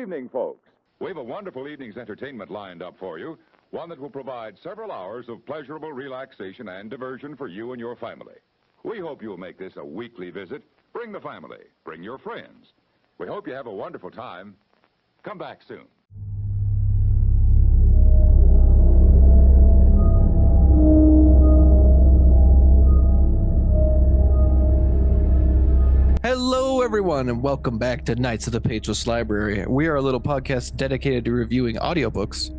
evening, folks. We have a wonderful evening's entertainment lined up for you, one that will provide several hours of pleasurable relaxation and diversion for you and your family. We hope you'll make this a weekly visit. Bring the family. Bring your friends. We hope you have a wonderful time. Come back soon. Hello, everyone, and welcome back to Knights of the Pageless Library. We are a little podcast dedicated to reviewing audiobooks.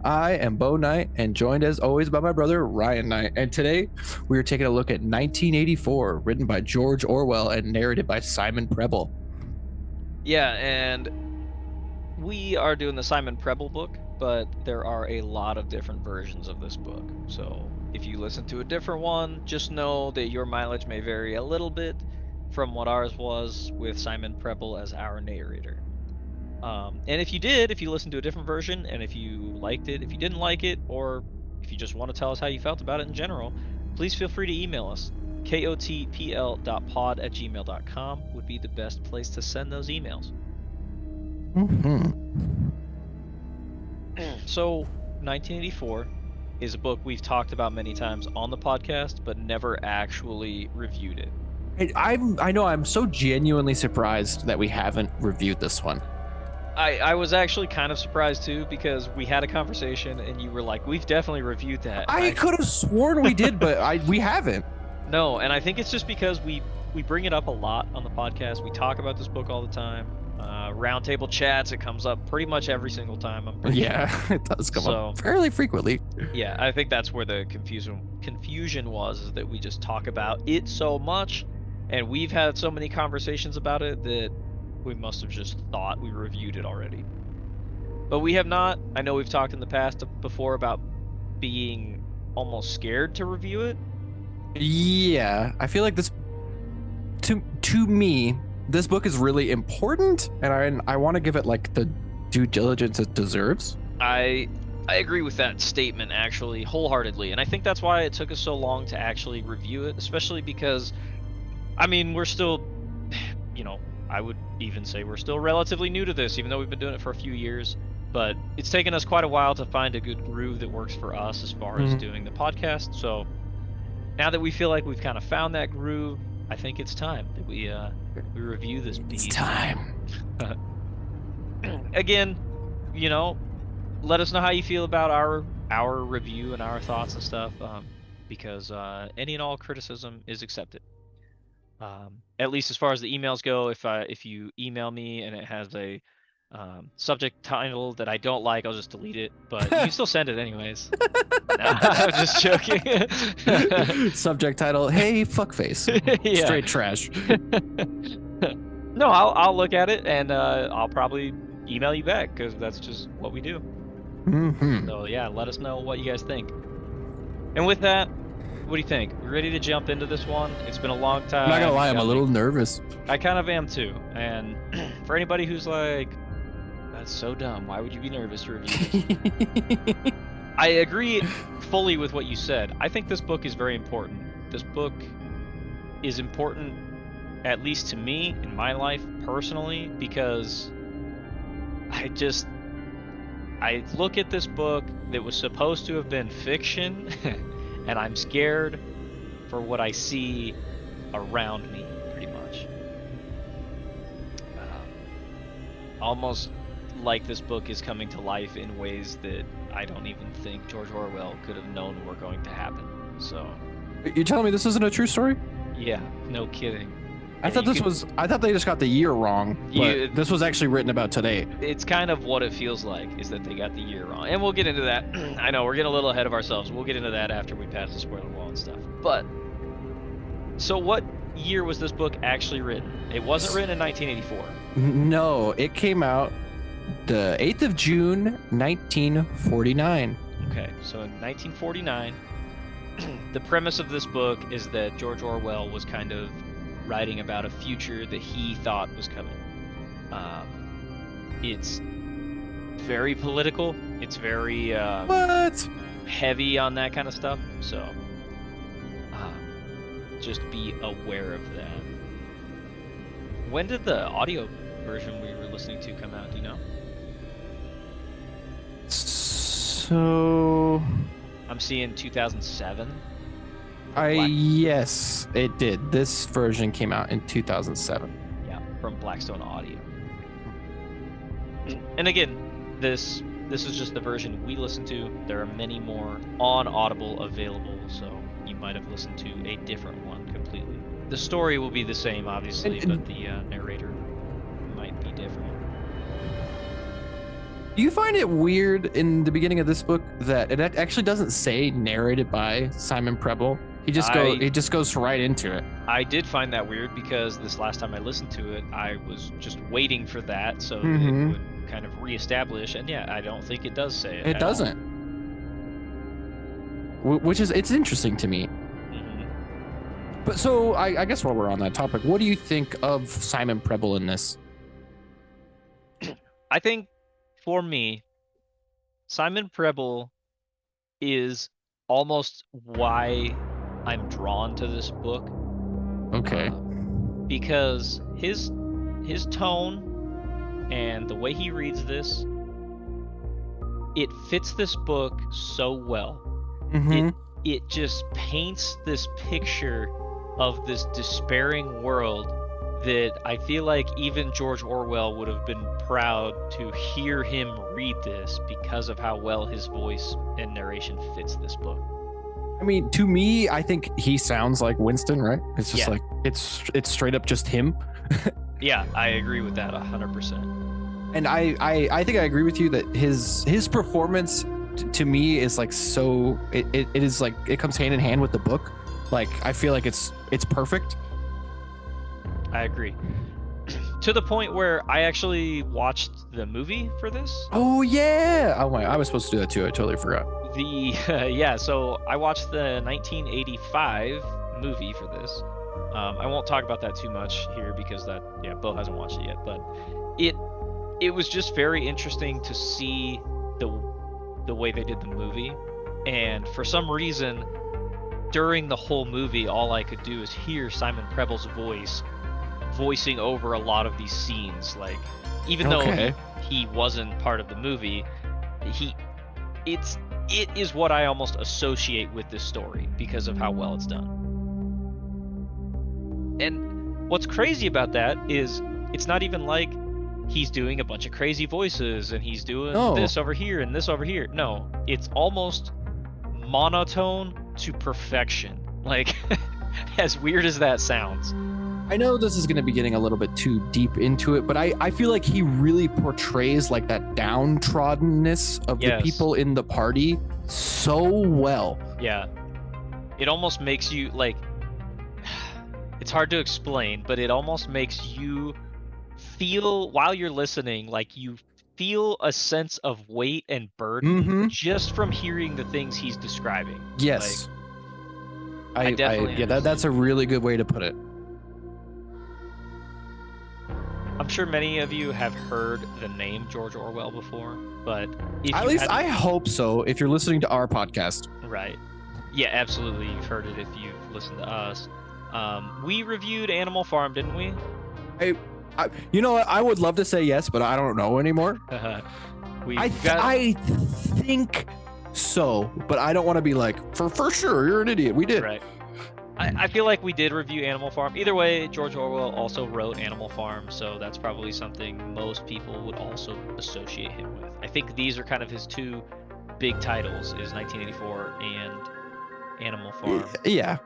I am Bo Knight, and joined as always by my brother Ryan Knight. And today we are taking a look at 1984, written by George Orwell and narrated by Simon Prebble. Yeah, and we are doing the Simon Prebble book, but there are a lot of different versions of this book. So if you listen to a different one, just know that your mileage may vary a little bit from what ours was, with Simon Prebble as our narrator. And if you listened to a different version, and if you liked it, if you didn't like it, or if you just want to tell us how you felt about it in general, please feel free to email us. kotpl.pod@gmail.com would be the best place to send those emails. So 1984 is a book we've talked about many times on the podcast, but never actually reviewed it. I know I'm so genuinely surprised that we haven't reviewed this one. I was actually kind of surprised too, because we had a conversation and you were like, we've definitely reviewed that. I could have sworn we did, but we haven't. No, and I think it's just because we bring it up a lot on the podcast. We talk about this book all the time. Roundtable chats, it comes up pretty much every single time. I'm pretty sure. It does come up fairly frequently. Yeah, I think that's where the confusion was, is that we just talk about it so much. And we've had so many conversations about it that we must have just thought we reviewed it already. But we have not. I know we've talked in the past before about being almost scared to review it. Yeah, I feel like this, to me, this book is really important, and I want to give it like the due diligence it deserves. I agree with that statement, actually, wholeheartedly. And I think that's why it took us so long to actually review it, especially because, I mean, we're still, I would even say we're still relatively new to this, even though we've been doing it for a few years. But it's taken us quite a while to find a good groove that works for us as far as doing the podcast. So now that we feel like we've kind of found that groove, I think it's time that we review this beast. It's time. Again, let us know how you feel about our review and our thoughts and stuff, because any and all criticism is accepted. At least as far as the emails go. If you email me and it has a subject title that I don't like, I'll just delete it. But you can still send it anyways. No, I'm just joking. Subject title: Hey, fuckface. Yeah. Straight trash. No, I'll look at it and I'll probably email you back, because that's just what we do. So yeah, let us know what you guys think. And with that, what do you think? We ready to jump into this one? It's been a long time. I'm not gonna lie, I'm a little nervous. I kind of am too. And for anybody who's like, that's so dumb, why would you be nervous to review this? I agree fully with what you said. I think this book is very important. This book is important, at least to me, in my life personally, because I look at this book that was supposed to have been fiction and I'm scared for what I see around me, pretty much. Almost like this book is coming to life in ways that I don't even think George Orwell could have known were going to happen. So, you're telling me this isn't a true story? Yeah, no kidding. I thought they just got the year wrong, but this was actually written about today. It's kind of what it feels like, is that they got the year wrong. And we'll get into that. I know, we're getting a little ahead of ourselves. We'll get into that after we pass the spoiler wall and stuff. But, so what year was this book actually written? It wasn't written in 1984. No, it came out the 8th of June, 1949. Okay, so in 1949, the premise of this book is that George Orwell was kind of writing about a future that he thought was coming. It's very political. It's very heavy on that kind of stuff. So just be aware of that. When did the audio version we were listening to come out? Do you know? So I'm seeing 2007. yes, it did. This version came out in 2007. Yeah, from Blackstone Audio. And again, this is just the version we listen to. There are many more on Audible available, so you might have listened to a different one completely. The story will be the same, obviously, but the narrator might be different. Do you find it weird in the beginning of this book that it actually doesn't say narrated by Simon Prebble? He just goes right into it. I did find that weird because this last time I listened to it, I was just waiting for that so it would kind of reestablish. And yeah, I don't think it does say it. It doesn't. Which is, it's interesting to me. But so I guess while we're on that topic, what do you think of Simon Prebble in this? I think for me, Simon Prebble is almost why I'm drawn to this book. Okay. Because his tone and the way he reads this, it fits this book so well. It just paints this picture of this despairing world that I feel like even George Orwell would have been proud to hear him read this because of how well his voice and narration fits this book. I mean, to me, I think he sounds like Winston, right? It's just like it's straight up just him. Yeah, I agree with that 100%. And I think I agree with you that his performance to me is like so it is like it comes hand in hand with the book. Like I feel like it's perfect. I agree. To the point where I actually watched the movie for this. Oh yeah! Oh my! I was supposed to do that too. I totally forgot. So I watched the 1985 movie for this. I won't talk about that too much here because Bo hasn't watched it yet. But it was just very interesting to see the way they did the movie, and for some reason, during the whole movie, all I could do is hear Simon Prebble's voicing over a lot of these scenes. Like, even though he wasn't part of the movie, it is what I almost associate with this story because of how well it's done. And what's crazy about that is it's not even like he's doing a bunch of crazy voices and he's doing this over here and this over here. No, it's almost monotone to perfection. Like, as weird as that sounds. I know this is going to be getting a little bit too deep into it, but I feel like he really portrays like that downtroddenness of the people in the party so well. Yeah. It almost makes you like, it's hard to explain, but it almost makes you feel while you're listening, like you feel a sense of weight and burden just from hearing the things he's describing. Yes. Like, I definitely that's a really good way to put it. I'm sure many of you have heard the name George Orwell before, but at least I hope so if you're listening to our podcast. Right. Yeah, absolutely. You've heard it if you've listened to us. We reviewed Animal Farm, didn't we? You know what? I would love to say yes, but I don't know anymore. I think so, but I don't want to be like, for sure, you're an idiot. We did. Right. I feel like we did review Animal Farm. Either way, George Orwell also wrote Animal Farm, so that's probably something most people would also associate him with. I think these are kind of his two big titles, is 1984 and Animal Farm. Yeah.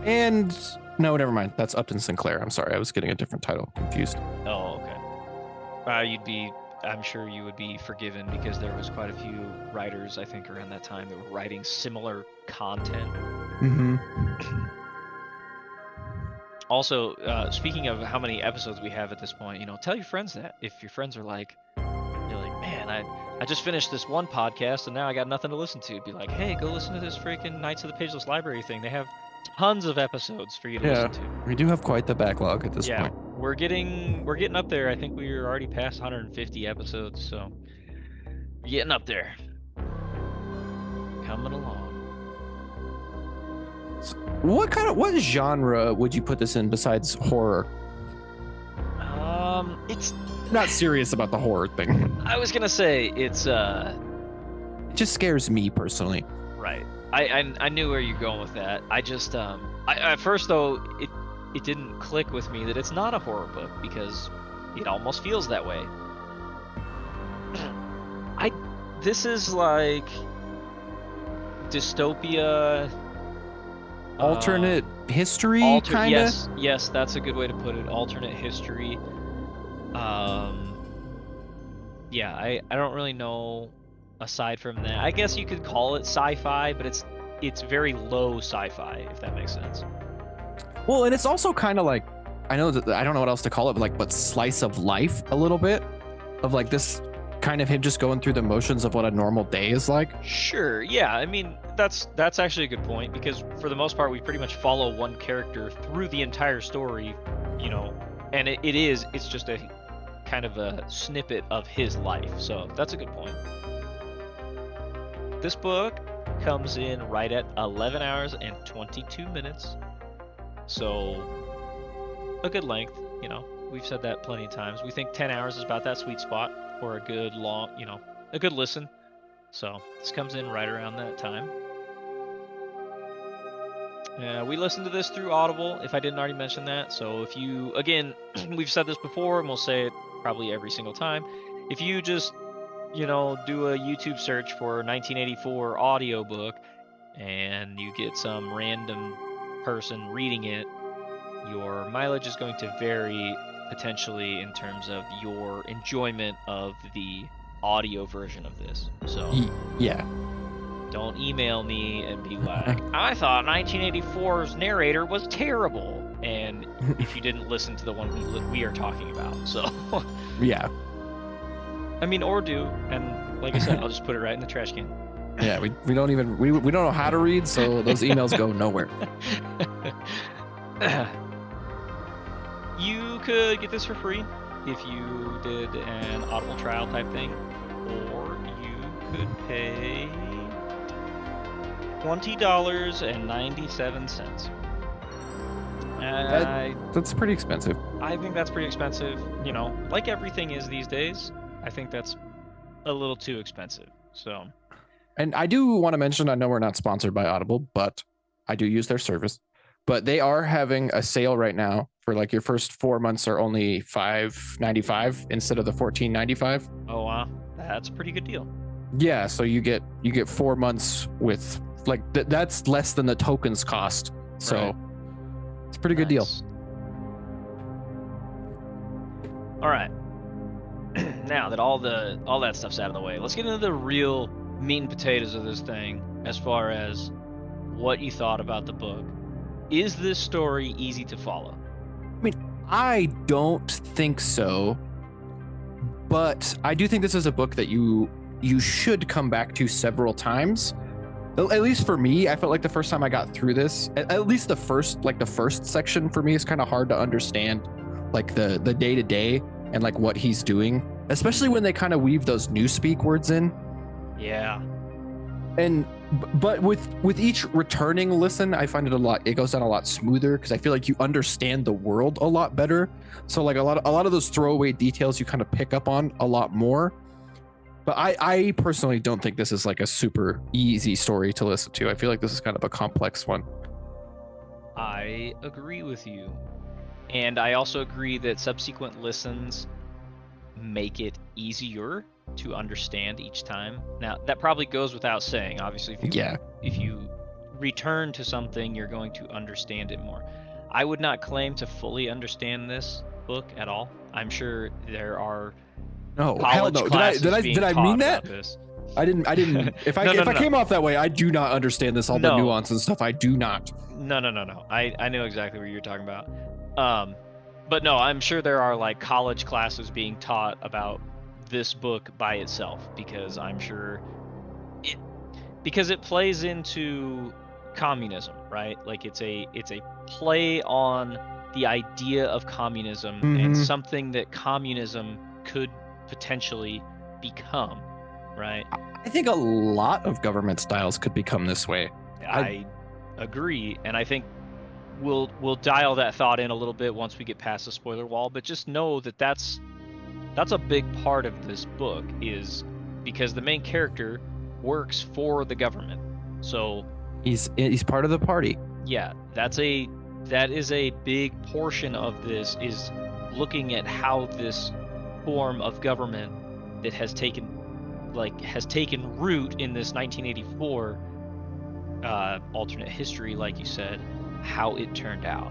And no, never mind. That's Upton Sinclair. I'm sorry. I was getting a different title confused. Oh, okay. I'm sure you would be forgiven because there was quite a few writers, I think, around that time that were writing similar content. Also, speaking of how many episodes we have at this point, tell your friends that. If your friends are like, man, I just finished this one podcast and now I got nothing to listen to. Be like, hey, go listen to this freaking Knights of the Pageless Library thing. They have tons of episodes for you to listen to. We do have quite the backlog at this point. We're getting up there. I think we're already past 150 episodes, so we're getting up there. Coming along. So what genre would you put this in besides horror? It's not serious about the horror thing. I was gonna say it's It just scares me personally. right. I knew where you're going with that. I just at first though it didn't click with me that it's not a horror book because it almost feels that way. This is like dystopia, Alternate history, kind of. Yes, that's a good way to put it. Alternate history. Yeah, I don't really know aside from that. I guess you could call it sci-fi, but it's very low sci-fi, if that makes sense. Well, and it's also kind of like, I know that I don't know what else to call it, but slice of life a little bit of like this kind of him just going through the motions of what a normal day is like. Sure, yeah. I mean, that's actually a good point because for the most part we pretty much follow one character through the entire story, you know, and it's just a kind of a snippet of his life. So that's a good point. This book comes in right at 11 hours and 22 minutes. So a good length, you know. We've said that plenty of times. We think 10 hours is about that sweet spot for a good long, you know, a good listen. So this comes in right around that time. We listened to this through Audible, if I didn't already mention that. So if you, again, we've said this before and we'll say it probably every single time. If you just, you know, do a YouTube search for 1984 audiobook and you get some random person reading it, your mileage is going to vary potentially in terms of your enjoyment of the audio version of this. So yeah, don't email me and be like, I thought 1984's narrator was terrible, and if you didn't listen to the one we are talking about. So yeah, I mean, or do, and like I said, I'll just put it right in the trash can. Yeah, we don't even we don't know how to read, so those emails go nowhere. You could get this for free if you did an Audible trial type thing, or you could pay $20.97. That's pretty expensive. I think that's pretty expensive. You know, like everything is these days. I think that's a little too expensive. So, and I do want to mention, I know we're not sponsored by Audible, but I do use their service. But they are having a sale right now for like your first 4 months are only $5.95 instead of the $14.95. Oh wow, that's a pretty good deal. Yeah, so you get 4 months with like that's less than the tokens cost. So right. It's a pretty good deal. All right. Now that all that stuff's out of the way, let's get into the real meat and potatoes of this thing as far as what you thought about the book. Is this story easy to follow? I mean, I don't think so, but I do think this is a book that you should come back to several times. At least for me, I felt like the first time I got through this, at least the first section for me is kind of hard to understand, like the day-to-day and like what he's doing, especially when they kind of weave those newspeak words in. Yeah. But with each returning listen, I find it goes down a lot smoother because I feel like you understand the world a lot better. So like a lot of those throwaway details you kind of pick up on a lot more. But I personally don't think this is like a super easy story to listen to. I feel like this is kind of a complex one. I agree with you. And I also agree that subsequent listens make it easier to understand each time. Now, that probably goes without saying. Obviously, if you return to something, you're going to understand it more. I would not claim to fully understand this book at all. I'm sure there are college classes Did I mean that? This. I didn't. If I came off that way, I do not understand this. The nuance and stuff, I do not. No. I know exactly what you're talking about. But no, I'm sure there are like college classes being taught about this book by itself, because I'm sure it plays into communism, right? Like it's a play on the idea of communism and something that communism could potentially become, right? I think a lot of government styles could become this way. I agree, and I think we'll dial that thought in a little bit once we get past the spoiler wall, but just know that that's that's a big part of this book, is because the main character works for the government. So He's part of the party. yeah, that is a big portion of this, is looking at how this form of government that has taken root in this 1984 alternate history, like you said, how it turned out.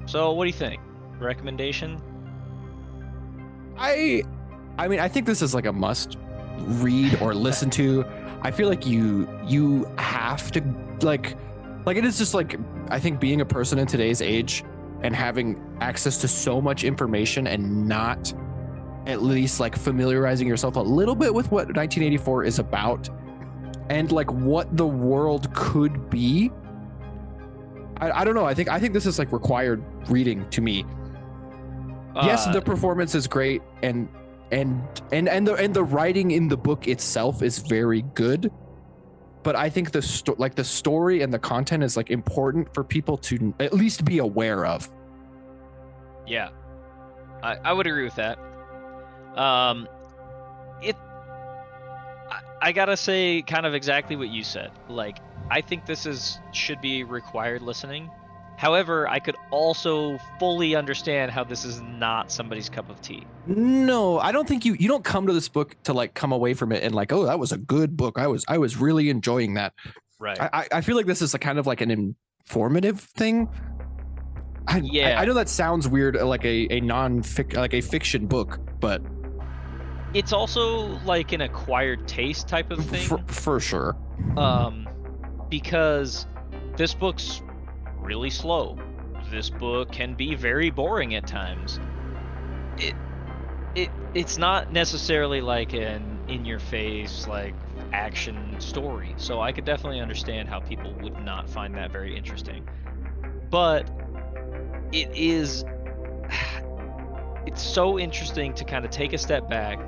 So what do you think? Recommendation? I mean, I think this is like a must read or listen to. I feel like you have to like it is just like, I think being a person in today's age and having access to so much information and not at least like familiarizing yourself a little bit with what 1984 is about and like what the world could be. I don't know. I think this is like required reading to me. Yes, the performance is great, and the writing in the book itself is very good, but I think the story and the content is like important for people to at least be aware of. Yeah, I would agree with that. I gotta say kind of exactly what you said. Like, I think this should be required listening. However, I could also fully understand how this is not somebody's cup of tea. No, I don't think you don't come to this book to like come away from it and like, oh, that was a good book. I was really enjoying that. Right. I feel like this is a kind of like an informative thing. I know that sounds weird, like a fiction book, but it's also like an acquired taste type of thing. For sure. Because this book's really slow. This book can be very boring at times. It's not necessarily like an in-your-face like action story. So I could definitely understand how people would not find that very interesting. But it's so interesting to kind of take a step back,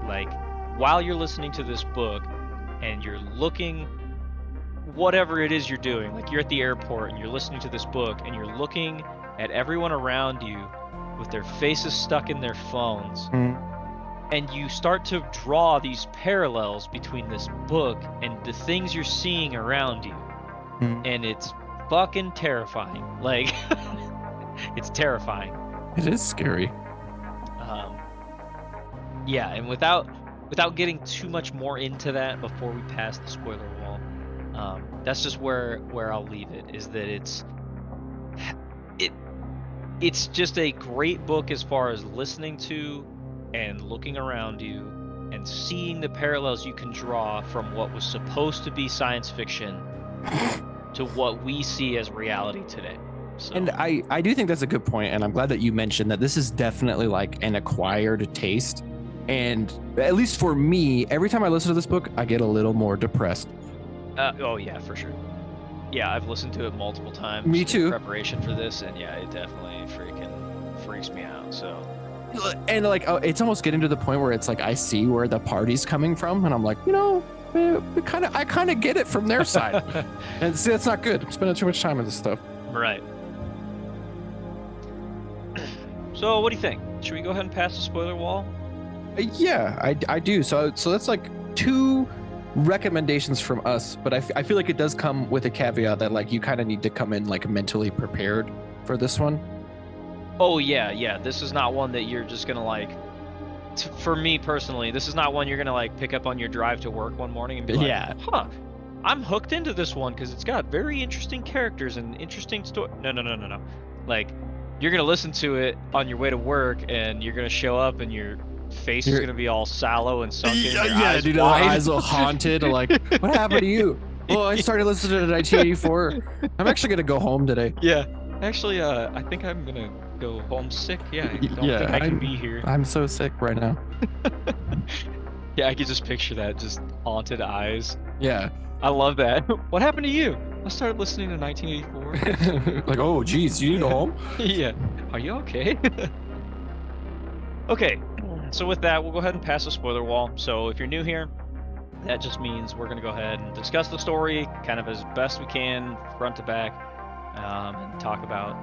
like while you're listening to this book and you're looking, whatever it is you're doing, like you're at the airport and you're listening to this book and you're looking at everyone around you with their faces stuck in their phones, and you start to draw these parallels between this book and the things you're seeing around you, and it's fucking terrifying. Like it's terrifying. It is scary. Yeah, and without getting too much more into that before we pass the spoiler wall, that's just where I'll leave it, is that it's just a great book as far as listening to and looking around you and seeing the parallels you can draw from what was supposed to be science fiction to what we see as reality today. So. And I do think that's a good point, and I'm glad that you mentioned that this is definitely like an acquired taste. And at least for me, every time I listen to this book, I get a little more depressed. Oh yeah, for sure. Yeah, I've listened to it multiple times. Me too. In preparation for this, and yeah, it definitely freaking freaks me out. So. And like, it's almost getting to the point where it's like I see where the party's coming from, and I'm like, I kind of get it from their side. And see, that's not good. I'm spending too much time on this stuff. Right. So, what do you think? Should we go ahead and pass the spoiler wall? Yeah, I do. So that's like 2 recommendations from us, but I feel like it does come with a caveat that like you kind of need to come in like mentally prepared for this one. Oh yeah. This is not one that you're just gonna like. For me personally, this is not one you're gonna like pick up on your drive to work one morning and be like, huh, I'm hooked into this one because it's got very interesting characters and interesting story. No. Like, you're gonna listen to it on your way to work, and you're gonna show up, and your face is gonna be all sallow and sunken. Yeah, dude, eyes all haunted. Like, what happened to you? Well, I started listening to 1984. I'm actually gonna go home today. Yeah, actually, I think I'm gonna go home sick. Yeah, I don't think I can be here. I'm so sick right now. Yeah, I could just picture that, just haunted eyes. Yeah. I love that. What happened to you? I started listening to 1984. Like, oh, geez, you need to go home? Yeah. Are you okay? Okay, so with that, we'll go ahead and pass the spoiler wall. So if you're new here, that just means we're going to go ahead and discuss the story kind of as best we can, front to back, and talk about,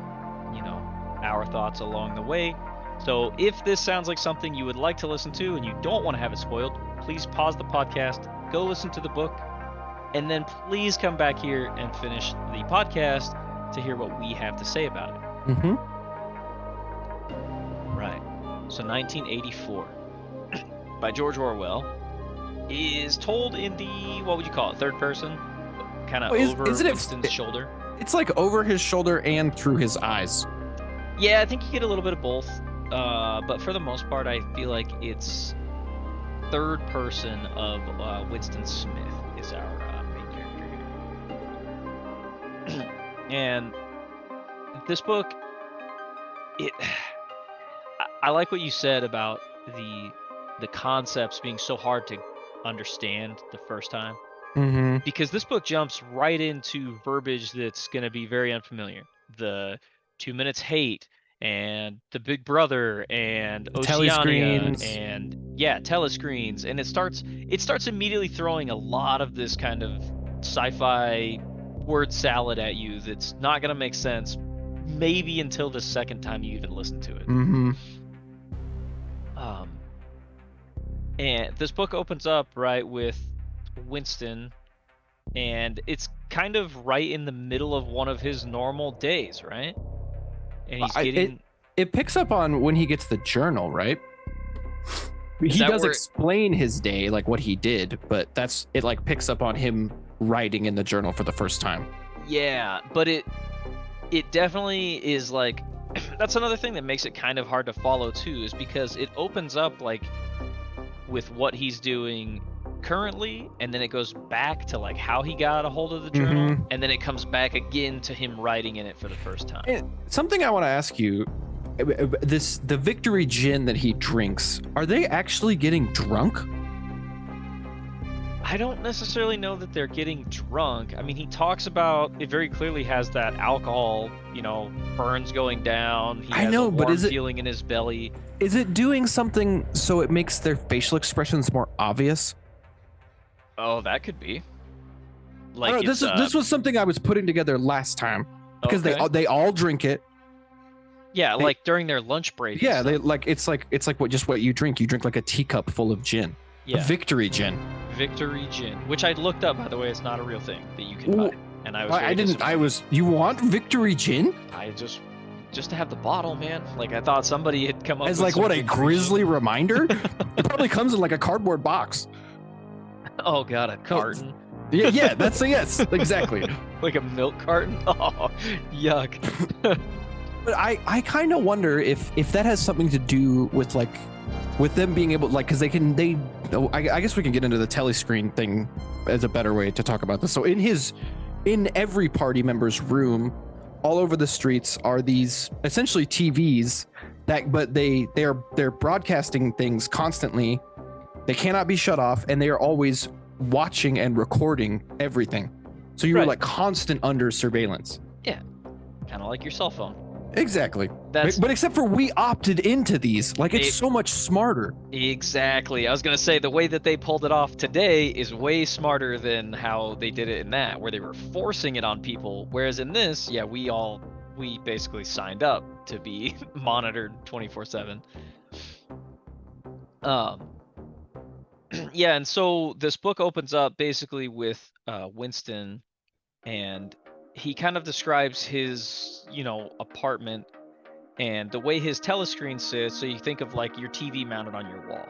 our thoughts along the way. So if this sounds like something you would like to listen to and you don't want to have it spoiled, please pause the podcast, go listen to the book, and then please come back here and finish the podcast to hear what we have to say about it. Mm-hmm. Right. So 1984 by George Orwell is told in the, what would you call it, third person? Kind of over Winston's shoulder. It's like over his shoulder and through his eyes. Yeah, I think you get a little bit of both. But for the most part, I feel like it's third person of Winston Smith is our main character here. And this book, I like what you said about the concepts being so hard to understand the first time. Mm-hmm. Because this book jumps right into verbiage that's going to be very unfamiliar. The 2 minutes hate, and the Big Brother, and Oceania, telescreens, and telescreens, and it starts immediately throwing a lot of this kind of sci-fi word salad at you that's not gonna make sense, maybe until the second time you even listen to it. Mm-hmm. And this book opens up right with Winston, and it's kind of right in the middle of one of his normal days, right? And he's getting... It picks up on when he gets the journal, right? He does explain his day, like what he did, but it like picks up on him writing in the journal for the first time. Yeah, but it definitely is like... That's another thing that makes it kind of hard to follow too, is because it opens up like with what he's doing currently, and then it goes back to like how he got a hold of the journal, Mm-hmm. and then it comes back again to him writing in it for the first time. And something I want to ask you, the victory gin that he drinks, are they actually getting drunk? I don't necessarily know that they're getting drunk. I mean, he talks about it very clearly has that alcohol, burns going down. He has a warm feeling in his belly. Is it doing something so it makes their facial expressions more obvious? Oh, that could be. Like this was something I was putting together last time because they all drink it. Yeah, like during their lunch break. Yeah, it's like what you drink. You drink like a teacup full of gin. Yeah. Victory gin. Victory gin, which I looked up, by the way. It's not a real thing that you can buy. And I was you want victory gin? I just to have the bottle, man. Like I thought somebody had come up as with like what a grisly reminder. It probably comes in like a cardboard box. Oh god, a carton. Yeah, that's a yes, exactly. Like a milk carton. Oh, yuck. But I kind of wonder if that has something to do with with them being able because I guess we can get into the telescreen thing as a better way to talk about this. So in every party member's room, all over the streets are these essentially TVs but they're broadcasting things constantly. They cannot be shut off, and they are always watching and recording everything. So you're like constant under surveillance. Yeah, kind of like your cell phone. Exactly. But except for we opted into these. It's so much smarter. Exactly. I was going to say the way that they pulled it off today is way smarter than how they did it in that, where they were forcing it on people. Whereas in this, yeah, we basically signed up to be monitored 24/7. Yeah, and so this book opens up basically with Winston, and he kind of describes his, apartment and the way his telescreen sits. So you think of like your TV mounted on your wall.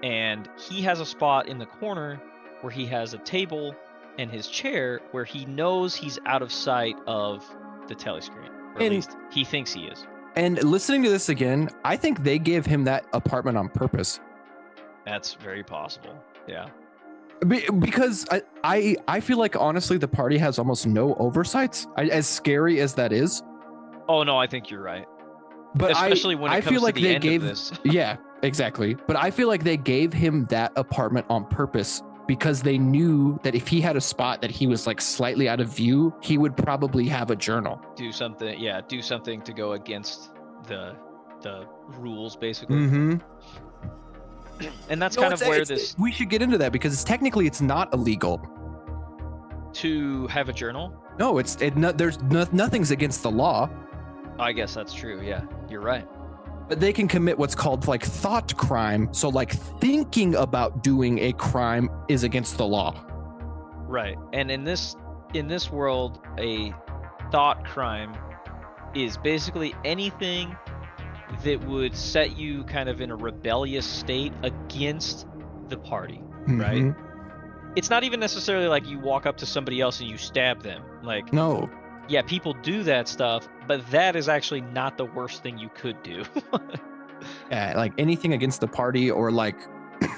And he has a spot in the corner where he has a table and his chair where he knows he's out of sight of the telescreen. Or at least he thinks he is. And listening to this again, I think they gave him that apartment on purpose. That's very possible. Yeah. Because I feel like honestly the party has almost no oversights, as scary as that is. Oh no, I think you're right. But especially when it comes to the end of this. Yeah, exactly. But I feel like they gave him that apartment on purpose because they knew that if he had a spot that he was like slightly out of view, he would probably have a journal. Do something to go against the rules, basically. Mm-hmm. And that's kind of where we should get into that because technically it's not illegal to have a journal. No, nothing's against the law. I guess that's true. Yeah, you're right. But they can commit what's called like thought crime. So like thinking about doing a crime is against the law. Right. And in this world, a thought crime is basically anything that would set you kind of in a rebellious state against the party, right? Mhm. It's not even necessarily like you walk up to somebody else and you stab them. Like, No. yeah, people do that stuff, but that is actually not the worst thing you could do. Yeah, like anything against the party, or like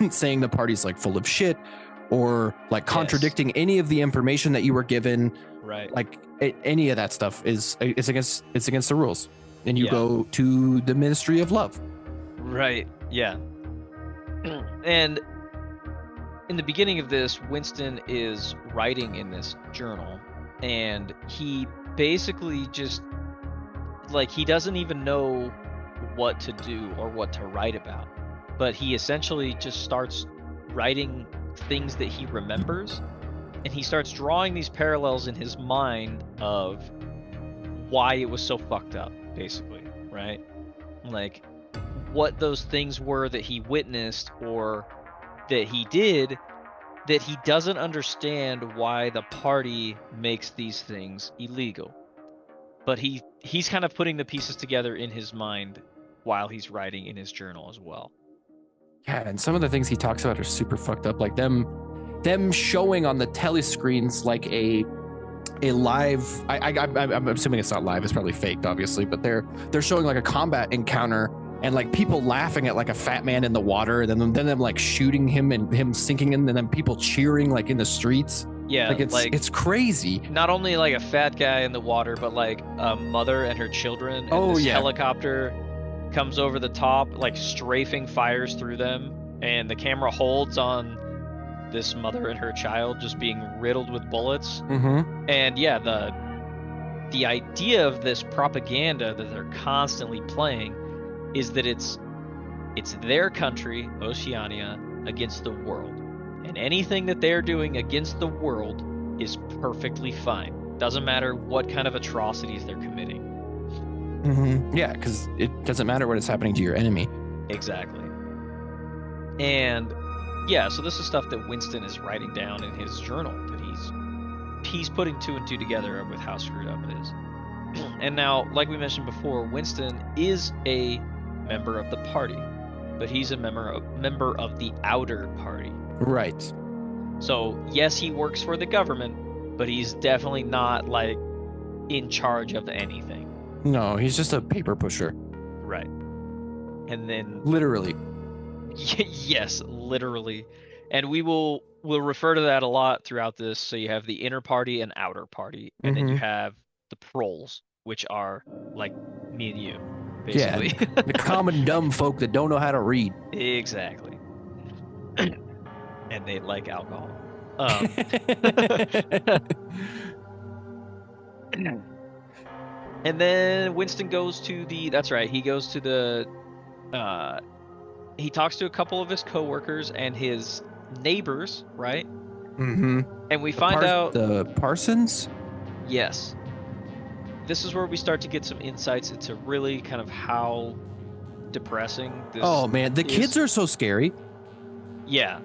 saying the party's like full of shit, or like contradicting any of the information that you were given. Right. Like any of that stuff is against the rules, and you Yeah. go to the Ministry of Love. Right. Yeah. And in the beginning of this, Winston is writing in this journal, and he basically just like he doesn't even know what to do or what to write about, but he essentially just starts writing things that he remembers, and he starts drawing these parallels in his mind of why it was so fucked up, basically, right? Like what those things were that he witnessed or that he did, that he doesn't understand why the party makes these things illegal. But he's kind of putting the pieces together in his mind while he's writing in his journal as well. Yeah, and some of the things he talks about are super fucked up, like them showing on the telescreens like a live. I'm assuming it's not live; it's probably faked, obviously. But they're showing like a combat encounter, and like people laughing at like a fat man in the water, and then them like shooting him and him sinking in, and then people cheering like in the streets. Yeah, like it's crazy. Not only like a fat guy in the water, but like a mother and her children, and Oh, this yeah. helicopter comes over the top, like strafing fires through them, and the camera holds on this mother and her child just being riddled with bullets. Mm-hmm. And yeah, the idea of this propaganda that they're constantly playing is that it's their country, Oceania, against the world. And anything that they're doing against the world is perfectly fine. Doesn't matter what kind of atrocities they're committing. Mm-hmm. Yeah, because it doesn't matter what is happening to your enemy. Exactly. And yeah, so this is stuff that Winston is writing down in his journal, that he's putting two and two together with how screwed up it is. And now, like we mentioned before, Winston is a member of the party, but he's a member of the outer party. Right. So yes, he works for the government, but he's definitely not like in charge of anything. No, he's just a paper pusher. Right. And then Literally. yes, literally. And we'll refer to that a lot throughout this. So you have the inner party and outer party, and then you have the proles, which are like me and you, basically. Yeah, the common dumb folk that don't know how to read. Exactly. And they like alcohol. And then Winston goes to he goes to the he talks to a couple of his coworkers and his neighbors, right? Mm-hmm. And we find out the Parsons. Yes. This is where we start to get some insights into really kind of how depressing this Oh man, the kids are so scary. Yeah.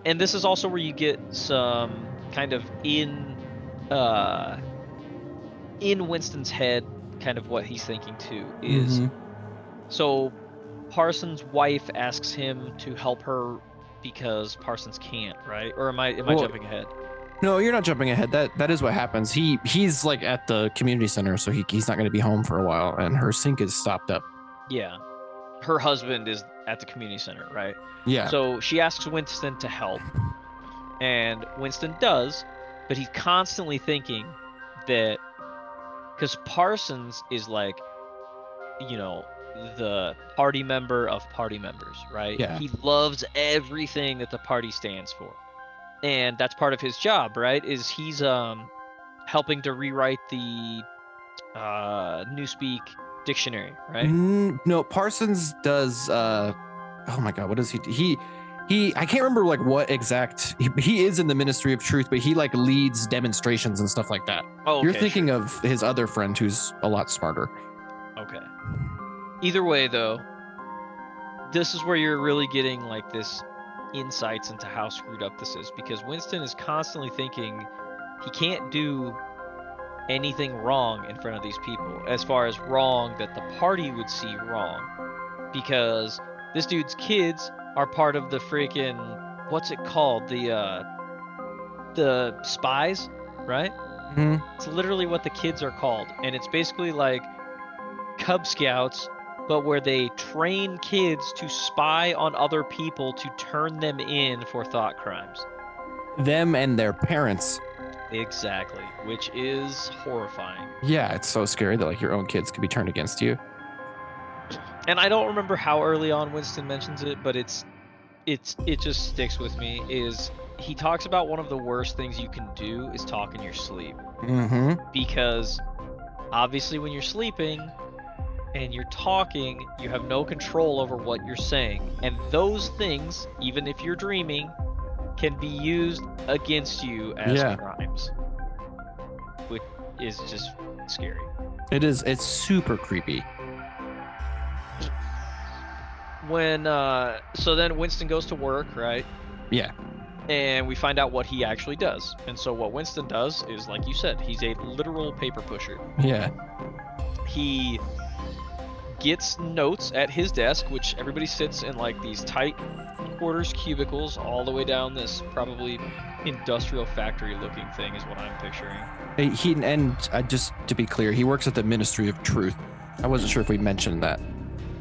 And this is also where you get some kind of in Winston's head kind of what he's thinking too is so Parsons' wife asks him to help her because Parsons can't, right? Or am I jumping ahead? No, you're not jumping ahead. That is what happens. He's like at the community center, so he's not going to be home for a while, and her sink is stopped up. Yeah. Her husband is at the community center, right? Yeah. So she asks Winston to help, and Winston does, but he's constantly thinking that because Parsons is like, you know, the party member of party members, right? Yeah. He loves everything that the party stands for. And that's part of his job, right? Is he's helping to rewrite the Newspeak dictionary, right? No, Parsons does oh my god, what does he do? I can't remember like what exact he is in the Ministry of Truth, but he like leads demonstrations and stuff like that. Oh, okay, you're thinking of his other friend who's a lot smarter. Okay. Either way, though, this is where you're really getting like this insights into how screwed up this is, because Winston is constantly thinking he can't do anything wrong in front of these people, as far as wrong that the party would see wrong, because this dude's kids are part of the freaking, what's it called, the spies, right? Mm-hmm. It's literally what the kids are called, and it's basically like Cub Scouts, but where they train kids to spy on other people to turn them in for thought crimes. Them and their parents. Exactly, which is horrifying. Yeah, it's so scary that like your own kids could be turned against you. And I don't remember how early on Winston mentions it, but it just sticks with me. Is he talks about one of the worst things you can do is talk in your sleep. Mm-hmm. Because obviously when you're sleeping and you're talking, you have no control over what you're saying. And those things, even if you're dreaming, can be used against you as crimes. Which is just scary. It is. It's super creepy. When so then Winston goes to work, right? Yeah. And we find out what he actually does. And so what Winston does is, like you said, he's a literal paper pusher. Yeah. He gets notes at his desk, which everybody sits in like these tight quarters cubicles all the way down this probably industrial factory looking thing is what I'm picturing. Just to be clear, he works at the Ministry of Truth. I wasn't sure if we mentioned that.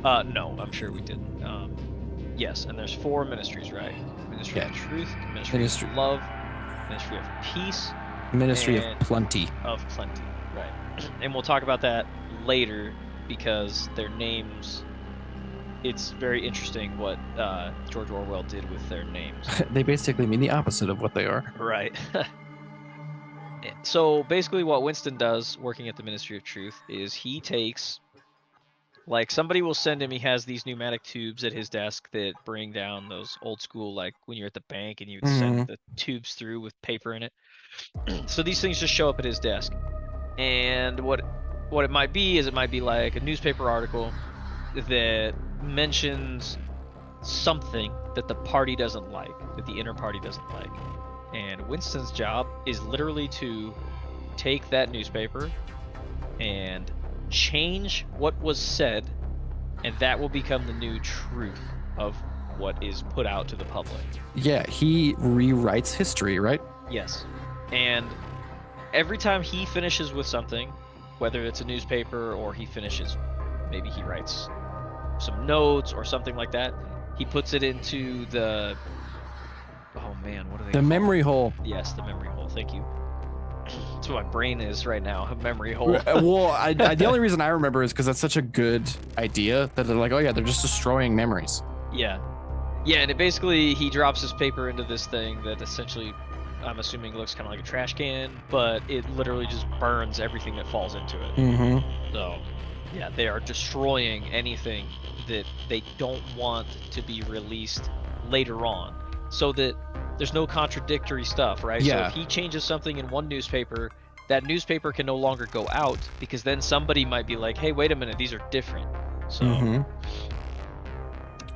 No, I'm sure we didn't. Yes, and there's 4 ministries, right? Ministry of Truth, Ministry of Love, Ministry of Peace, Ministry of Plenty. Of Plenty, right. And we'll talk about that later because their names, it's very interesting what George Orwell did with their names. They basically mean the opposite of what they are. Right. So basically what Winston does working at the Ministry of Truth is he takes, like somebody will send him, he has these pneumatic tubes at his desk that bring down those old school, like when you're at the bank and you would send the tubes through with paper in it. So these things just show up at his desk. And what it might be is it might be like a newspaper article that mentions something that the party doesn't like, that the inner party doesn't like. And Winston's job is literally to take that newspaper and change what was said, and that will become the new truth of what is put out to the public. Yeah, he rewrites history, right? Yes. And every time he finishes with something, whether it's a newspaper or maybe he writes some notes or something like that, he puts it into the, oh man, what are they called? Memory hole. Yes, the memory hole. Thank you. That's what my brain is right now, a memory hole. Well, the only reason I remember is because that's such a good idea that they're like, oh yeah, they're just destroying memories. Yeah. Yeah, and he drops his paper into this thing that essentially, I'm assuming, looks kind of like a trash can, but it literally just burns everything that falls into it. Mm-hmm. So, yeah, they are destroying anything that they don't want to be released later on, so that there's no contradictory stuff, right? Yeah. So if he changes something in one newspaper, that newspaper can no longer go out because then somebody might be like, hey, wait a minute, these are different. So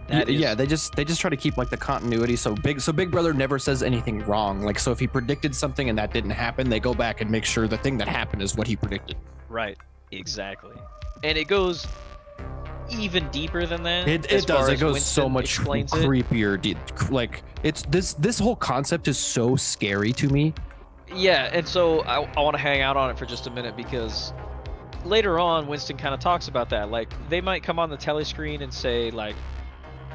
they just try to keep like the continuity. So Big Brother never says anything wrong. Like, so if he predicted something and that didn't happen, they go back and make sure the thing that happened is what he predicted. Right. Exactly. And it goes even deeper than that. It does. It goes Winston so much creepier. Like, it's this whole concept is so scary to me. Yeah, and so I want to hang out on it for just a minute because later on Winston kind of talks about that. Like, they might come on the telescreen and say like,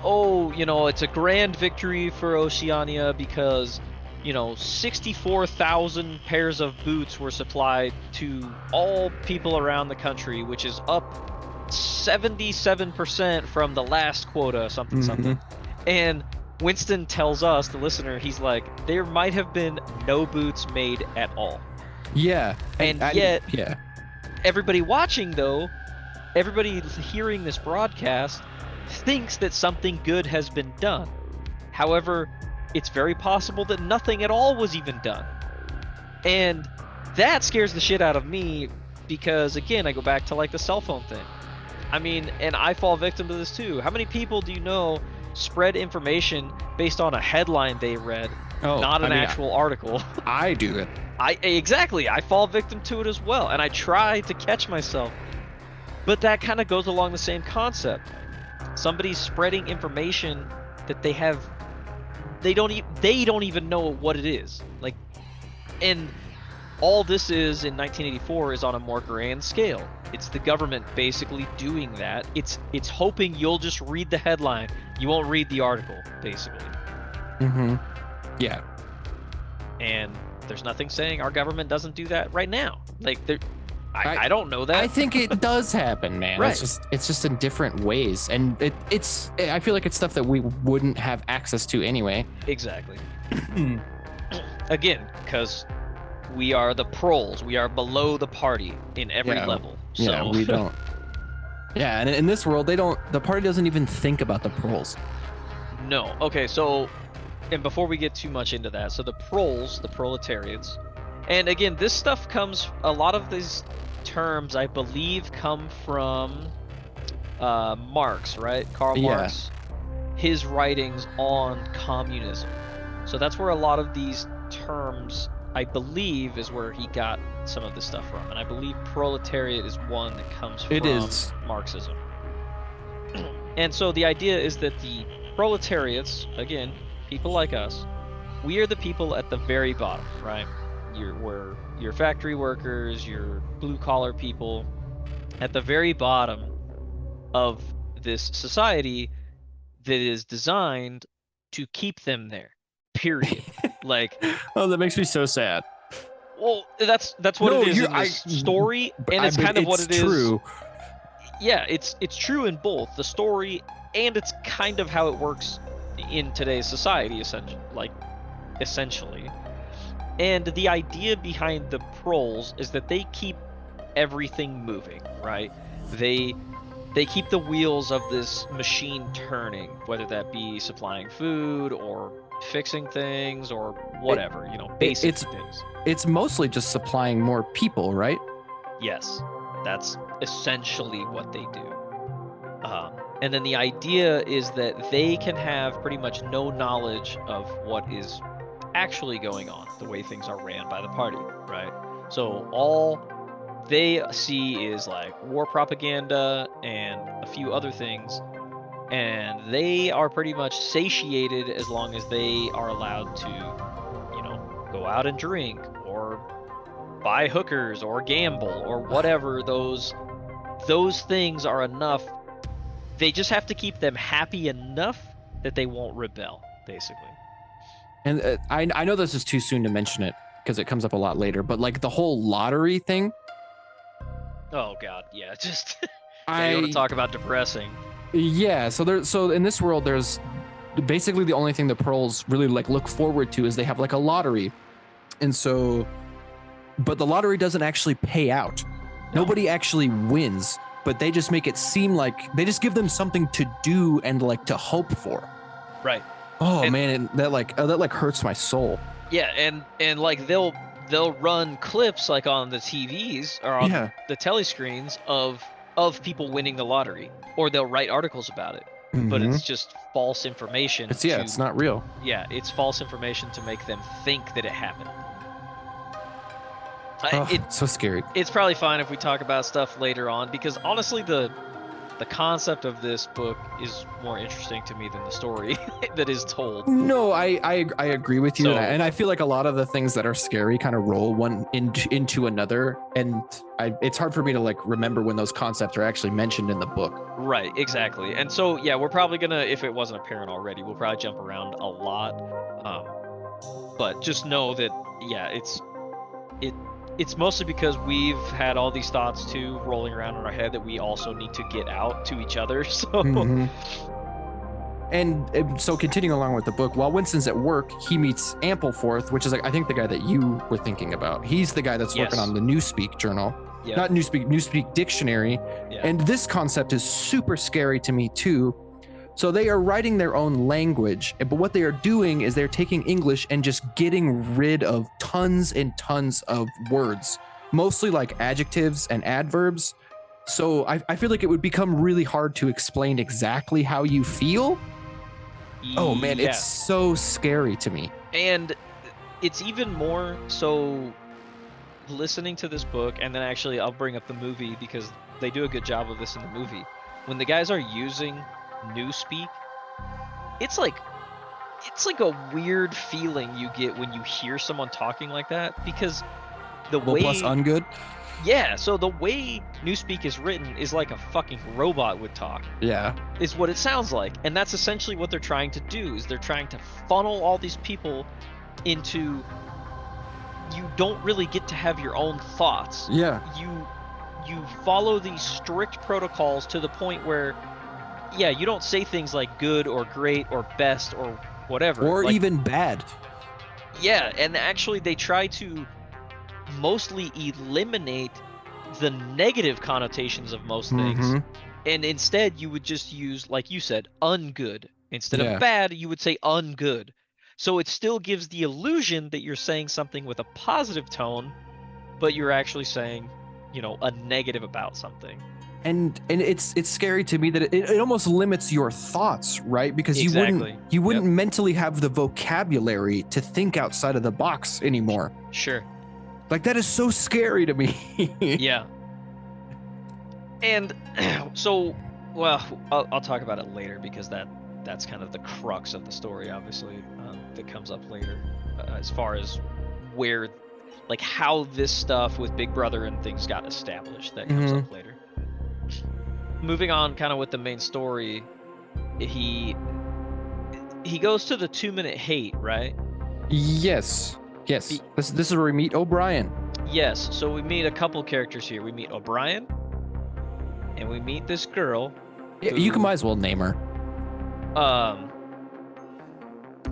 oh, it's a grand victory for Oceania because 64,000 pairs of boots were supplied to all people around the country, which is up 77% from the last quota, something. And Winston tells us, the listener, he's like, there might have been no boots made at all. Yeah. Yet everybody watching, though, everybody hearing this broadcast thinks that something good has been done. However, it's very possible that nothing at all was even done. And that scares the shit out of me because, again, I go back to like the cell phone thing. I mean, and I fall victim to this too. How many people do you know spread information based on a headline they read, not an actual article? I do it. Exactly. I fall victim to it as well, and I try to catch myself. But that kind of goes along the same concept. Somebody's spreading information that they don't even know what it is. Like, and all this is in 1984 is on a more grand scale. It's the government basically doing that. It's hoping you'll just read the headline. You won't read the article, basically. Mm-hmm. Yeah. And there's nothing saying our government doesn't do that right now. Like, I don't know that. I think it does happen, man. Right. It's just in different ways, and I feel like it's stuff that we wouldn't have access to anyway. Exactly. Again, because we are the proles. We are below the party in every level. So. Yeah, we don't. Yeah, and in this world, the party doesn't even think about the proles. No. Okay, so, and before we get too much into that, so the proles, the proletariats, and again, this stuff a lot of these terms, I believe, come from Marx, right? Karl Marx, his writings on communism. So that's where a lot of these terms, I believe, is where he got some of this stuff from. And I believe proletariat is one that comes from Marxism. And so the idea is that the proletariats, again, people like us, we are the people at the very bottom, right? We're your factory workers, your blue-collar people, at the very bottom of this society that is designed to keep them there, period. Like, oh, that makes me so sad. Well, that's what it is in this story, and it's kind of what it is. True. Yeah, it's true in both the story, and it's kind of how it works in today's society, essentially. And the idea behind the proles is that they keep everything moving, right? They keep the wheels of this machine turning, whether that be supplying food or fixing things or whatever, basic things. It's mostly just supplying more people, right? Yes, that's essentially what they do. And then the idea is that they can have pretty much no knowledge of what is actually going on, the way things are ran by the party, right? So all they see is like war propaganda and a few other things, and they are pretty much satiated as long as they are allowed to, go out and drink or buy hookers or gamble or whatever. Those things are enough. They just have to keep them happy enough that they won't rebel, basically. And I know this is too soon to mention it because it comes up a lot later, but like the whole lottery thing. Oh God, yeah, just you want to talk about depressing. Yeah, so in this world, there's basically the only thing the proles really like look forward to is they have like a lottery, and so, but the lottery doesn't actually pay out. No. Nobody actually wins, but they just make it seem like they just give them something to do and like to hope for. Right. Oh, and, man, that hurts my soul. Yeah, and like they'll run clips like on the TVs or on the telescreens of people winning the lottery, or they'll write articles about it. Mm-hmm. But it's just false information. It's not real. Yeah, it's false information to make them think that it happened. It's so scary. It's probably fine if we talk about stuff later on, because honestly the concept of this book is more interesting to me than the story that is told. No, I agree with you, and I feel like a lot of the things that are scary kind of roll one into another, and it's hard for me to like remember when those concepts are actually mentioned in the book. Right, exactly. And so yeah, we're probably gonna, if it wasn't apparent already, we'll probably jump around a lot. But just know that it's mostly because we've had all these thoughts too rolling around in our head that we also need to get out to each other. So, and so continuing along with the book, while Winston's at work, he meets Ampleforth, which is like I think the guy that you were thinking about. He's the guy that's working on the Newspeak journal, not Newspeak Dictionary. Yeah. And this concept is super scary to me too, So they are writing their own language, but what they are doing is they're taking English and just getting rid of tons and tons of words, mostly like adjectives and adverbs. So I feel like it would become really hard to explain exactly how you feel. Oh man, Yeah. it's so scary to me. And it's even more so listening to this book, and then actually I'll bring up the movie because they do a good job of this in the movie. When the guys are using newspeak, it's like a weird feeling you get when you hear someone talking like that, because the Well, way plus ungood. yeah, so the way newspeak is written is like a fucking robot would talk. Yeah. Is what it sounds like, and that's essentially what they're trying to do. Is they're trying to funnel all these people into, you don't really get to have your own thoughts. Yeah. You follow these strict protocols to the point where, yeah, you don't say things like good or great or best or whatever. Or like, even bad. yeah, and actually they try to mostly eliminate the negative connotations of most things. Mhm. And instead you would just use, like you said, ungood. Instead Yeah. of bad, you would say ungood. So it still gives the illusion that you're saying something with a positive tone, but you're actually saying, a negative about something. And it's scary to me that it almost limits your thoughts, right? Because Exactly. you wouldn't mentally have the vocabulary to think outside of the box anymore. Sure. Like, that is so scary to me. Yeah. And so, well, I'll talk about it later, because that's kind of the crux of the story, obviously, that comes up later, as far as where, like, how this stuff with Big Brother and things got established. That comes up later. Moving on, kind of with the main story, he goes to the 2-minute hate, right? Yes. This is where we meet O'Brien. Yes. So we meet a couple characters here. We meet O'Brien, and we meet this girl. You might as well name her.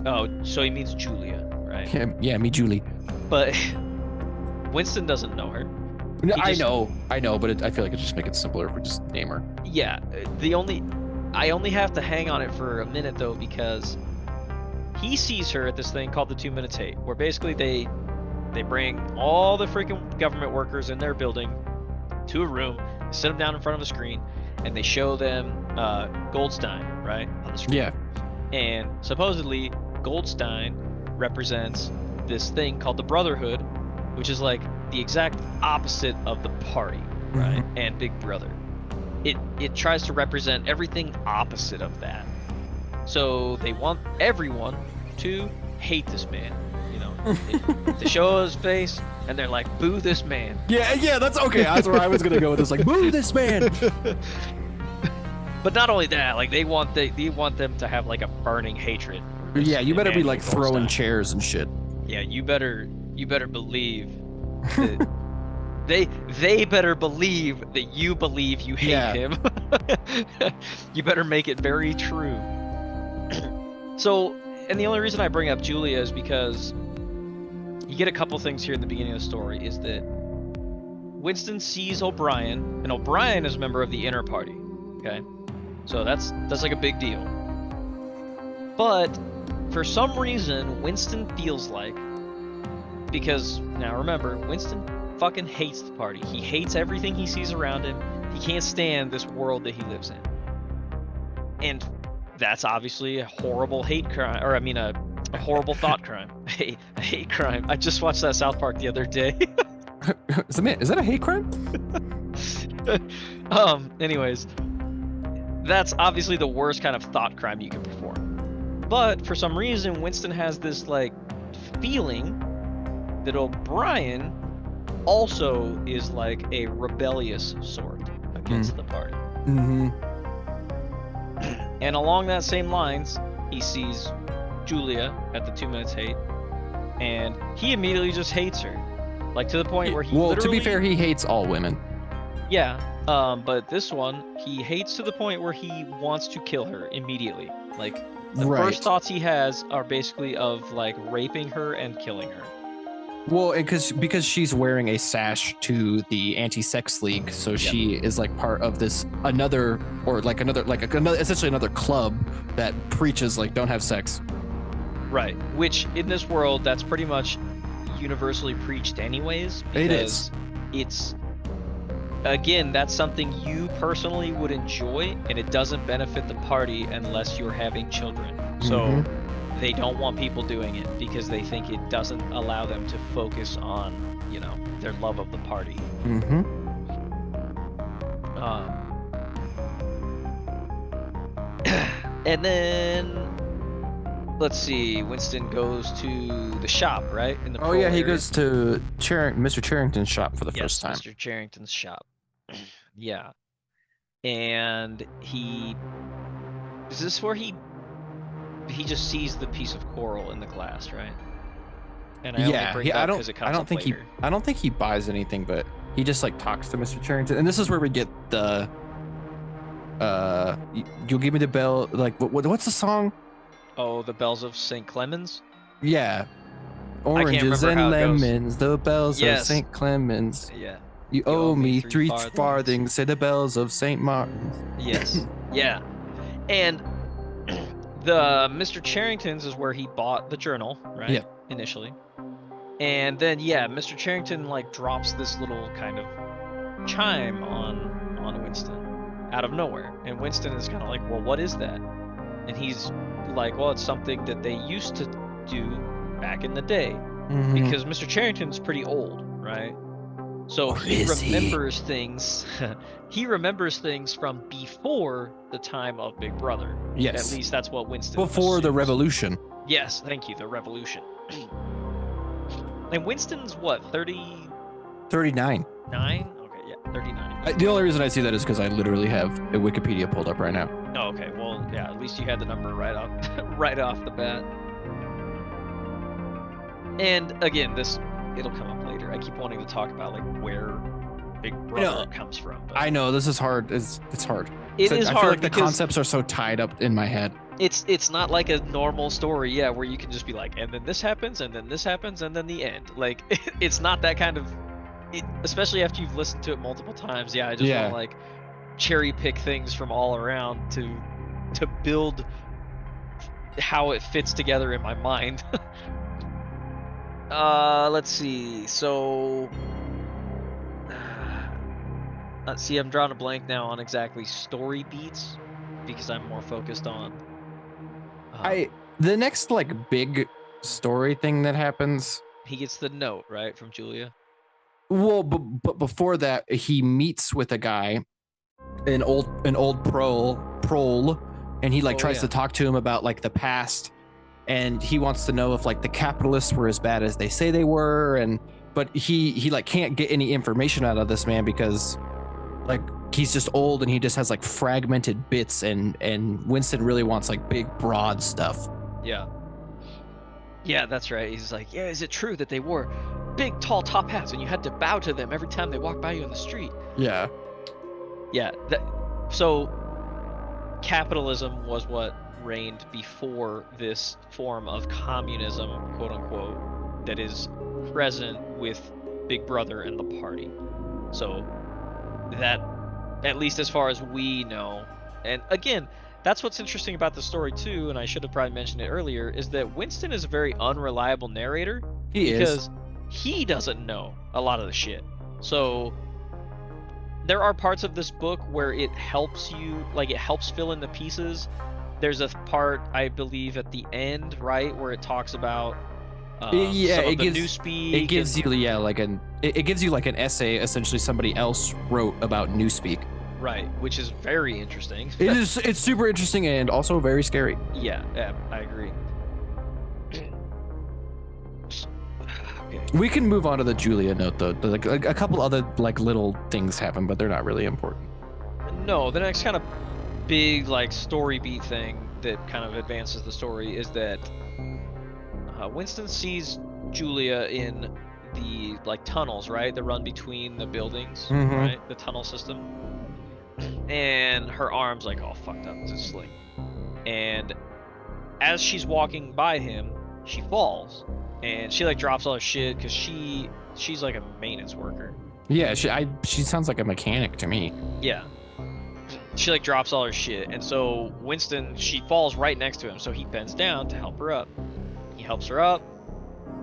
Oh, so he meets Julia, right? Yeah, me Julie. But Winston doesn't know her. I know, but I feel like it just make it simpler if we just name her. Yeah. I only have to hang on it for a minute though, because he sees her at this thing called the 2 minutes hate, where basically they bring all the freaking government workers in their building to a room, sit them down in front of a screen, and they show them Goldstein, right, on the screen. Yeah. And supposedly Goldstein represents this thing called the Brotherhood, which is like the exact opposite of the party, right? And Big Brother. It tries to represent everything opposite of that. So they want everyone to hate this man, to show his face, and they're like, boo this man. Yeah, that's okay. That's where I was gonna go with this. Like, boo this man. But not only that, like they want them to have like a burning hatred. Yeah, you better be Emmanuel like throwing Goldstein. chairs and shit. Yeah, you better believe that they better believe that you believe you hate him. You better make it very true. So, and the only reason I bring up Julia is because you get a couple things here in the beginning of the story. Is that Winston sees O'Brien, and O'Brien is a member of the inner party. Okay, so that's like a big deal. But for some reason, Winston feels like, because now remember, Winston fucking hates the party. He hates everything he sees around him. He can't stand this world that he lives in. And that's obviously a horrible hate crime, or I mean a horrible thought crime. A hate crime. I just watched that South Park the other day. Is that a hate crime? Anyways, that's obviously the worst kind of thought crime you can perform. But for some reason, Winston has this like feeling that O'Brien also is like a rebellious sort against the party. And along that same lines, he sees Julia at the 2 minutes hate, and he immediately just hates her, like to the point where he to be fair, he hates all women. Yeah, but this one, he hates to the point where he wants to kill her immediately. Like, the first thoughts he has are basically of, like, raping her and killing her. Well, because she's wearing a sash to the anti-sex league, so she is like part of this essentially another club that preaches like don't have sex. Right. Which in this world, that's pretty much universally preached anyways. Because It is. It's, again, that's something you personally would enjoy, and it doesn't benefit the party unless you're having children. So they don't want people doing it because they think it doesn't allow them to focus on, their love of the party. And then let's see, Winston goes to the shop, right? In the Oh yeah, he area. goes to Mr. Charrington's shop for the first time. Mr. Charrington's shop. Yeah. And is this where he just sees the piece of coral in the glass, right? And I don't think he buys anything, but he just like talks to Mr. Charrington, and this is where we get the you'll give me the bell, like what's the song? Oh, the bells of St. Clemens? Yeah. Oranges and lemons, the bells of St. Clemens. Yeah. You owe me 3 farthings, say the bells of St. Martin's. Yes. Yeah. And the Mr. Charrington's is where he bought the journal, right? Yeah. Initially. And then Mr. Charrington like drops this little kind of chime on Winston out of nowhere. And Winston is kind of like, well, what is that? And he's like, well, it's something that they used to do back in the day. Because Mr. Charrington's pretty old, right? So he remembers things. He remembers things from before the time of Big Brother. Yes. At least that's what Winston Before assumes. the revolution. Yes, thank you, the revolution. And Winston's what, 39. 9? Okay, yeah, 39. The only reason I see that is because I literally have a Wikipedia pulled up right now. Oh, okay, well, yeah, at least you had the number right off the bat. And again, it'll come up later. I keep wanting to talk about like where Big Brother comes from. But I know this is hard. It's hard. It is I hard feel like the because concepts are so tied up in my head. It's not like a normal story, where you can just be like, and then this happens, and then this happens, and then the end. Like it's not that kind of. Especially after you've listened to it multiple times. I just want to like cherry pick things from all around to build how it fits together in my mind. Let's see. So, let's see. I'm drawing a blank now on exactly story beats because I'm more focused on. The next like big story thing that happens. He gets the note right from Julia. Well, but before that, he meets with a guy, an old prole, and he like tries to talk to him about like the past. And he wants to know if like the capitalists were as bad as they say they were, but he like can't get any information out of this man because like he's just old and he just has like fragmented bits, and Winston really wants like big broad stuff. Yeah, that's right. He's like, is it true that they wore big tall top hats and you had to bow to them every time they walked by you in the street? Yeah. So capitalism was what reigned before this form of communism, quote unquote, that is present with Big Brother and the party. So that, at least as far as we know, and again, that's what's interesting about the story too, and I should have probably mentioned it earlier, is that Winston is a very unreliable narrator. Because he doesn't know a lot of the shit. So there are parts of this book where it helps you, like it helps fill in the pieces. There's a part, I believe, at the end, right, where it talks about it gives newspeak. It gives you it gives you like an essay essentially somebody else wrote about newspeak. Right, which is very interesting. It's super interesting and also very scary. Yeah, I agree. Okay. We can move on to the Julia note though. Like a couple other like little things happen, but they're not really important. No, the next kind of big like story beat thing that kind of advances the story is that Winston sees Julia in the like tunnels, right? The run between the buildings, right? The tunnel system. And her arm's like all fucked up. It's a sling. And as she's walking by him, she falls. and she like drops all her shit because she's like a maintenance worker. Yeah, she sounds like a mechanic to me. Yeah. She like drops all her shit, and so Winston, she falls right next to him, so he bends down to help her up. He helps her up.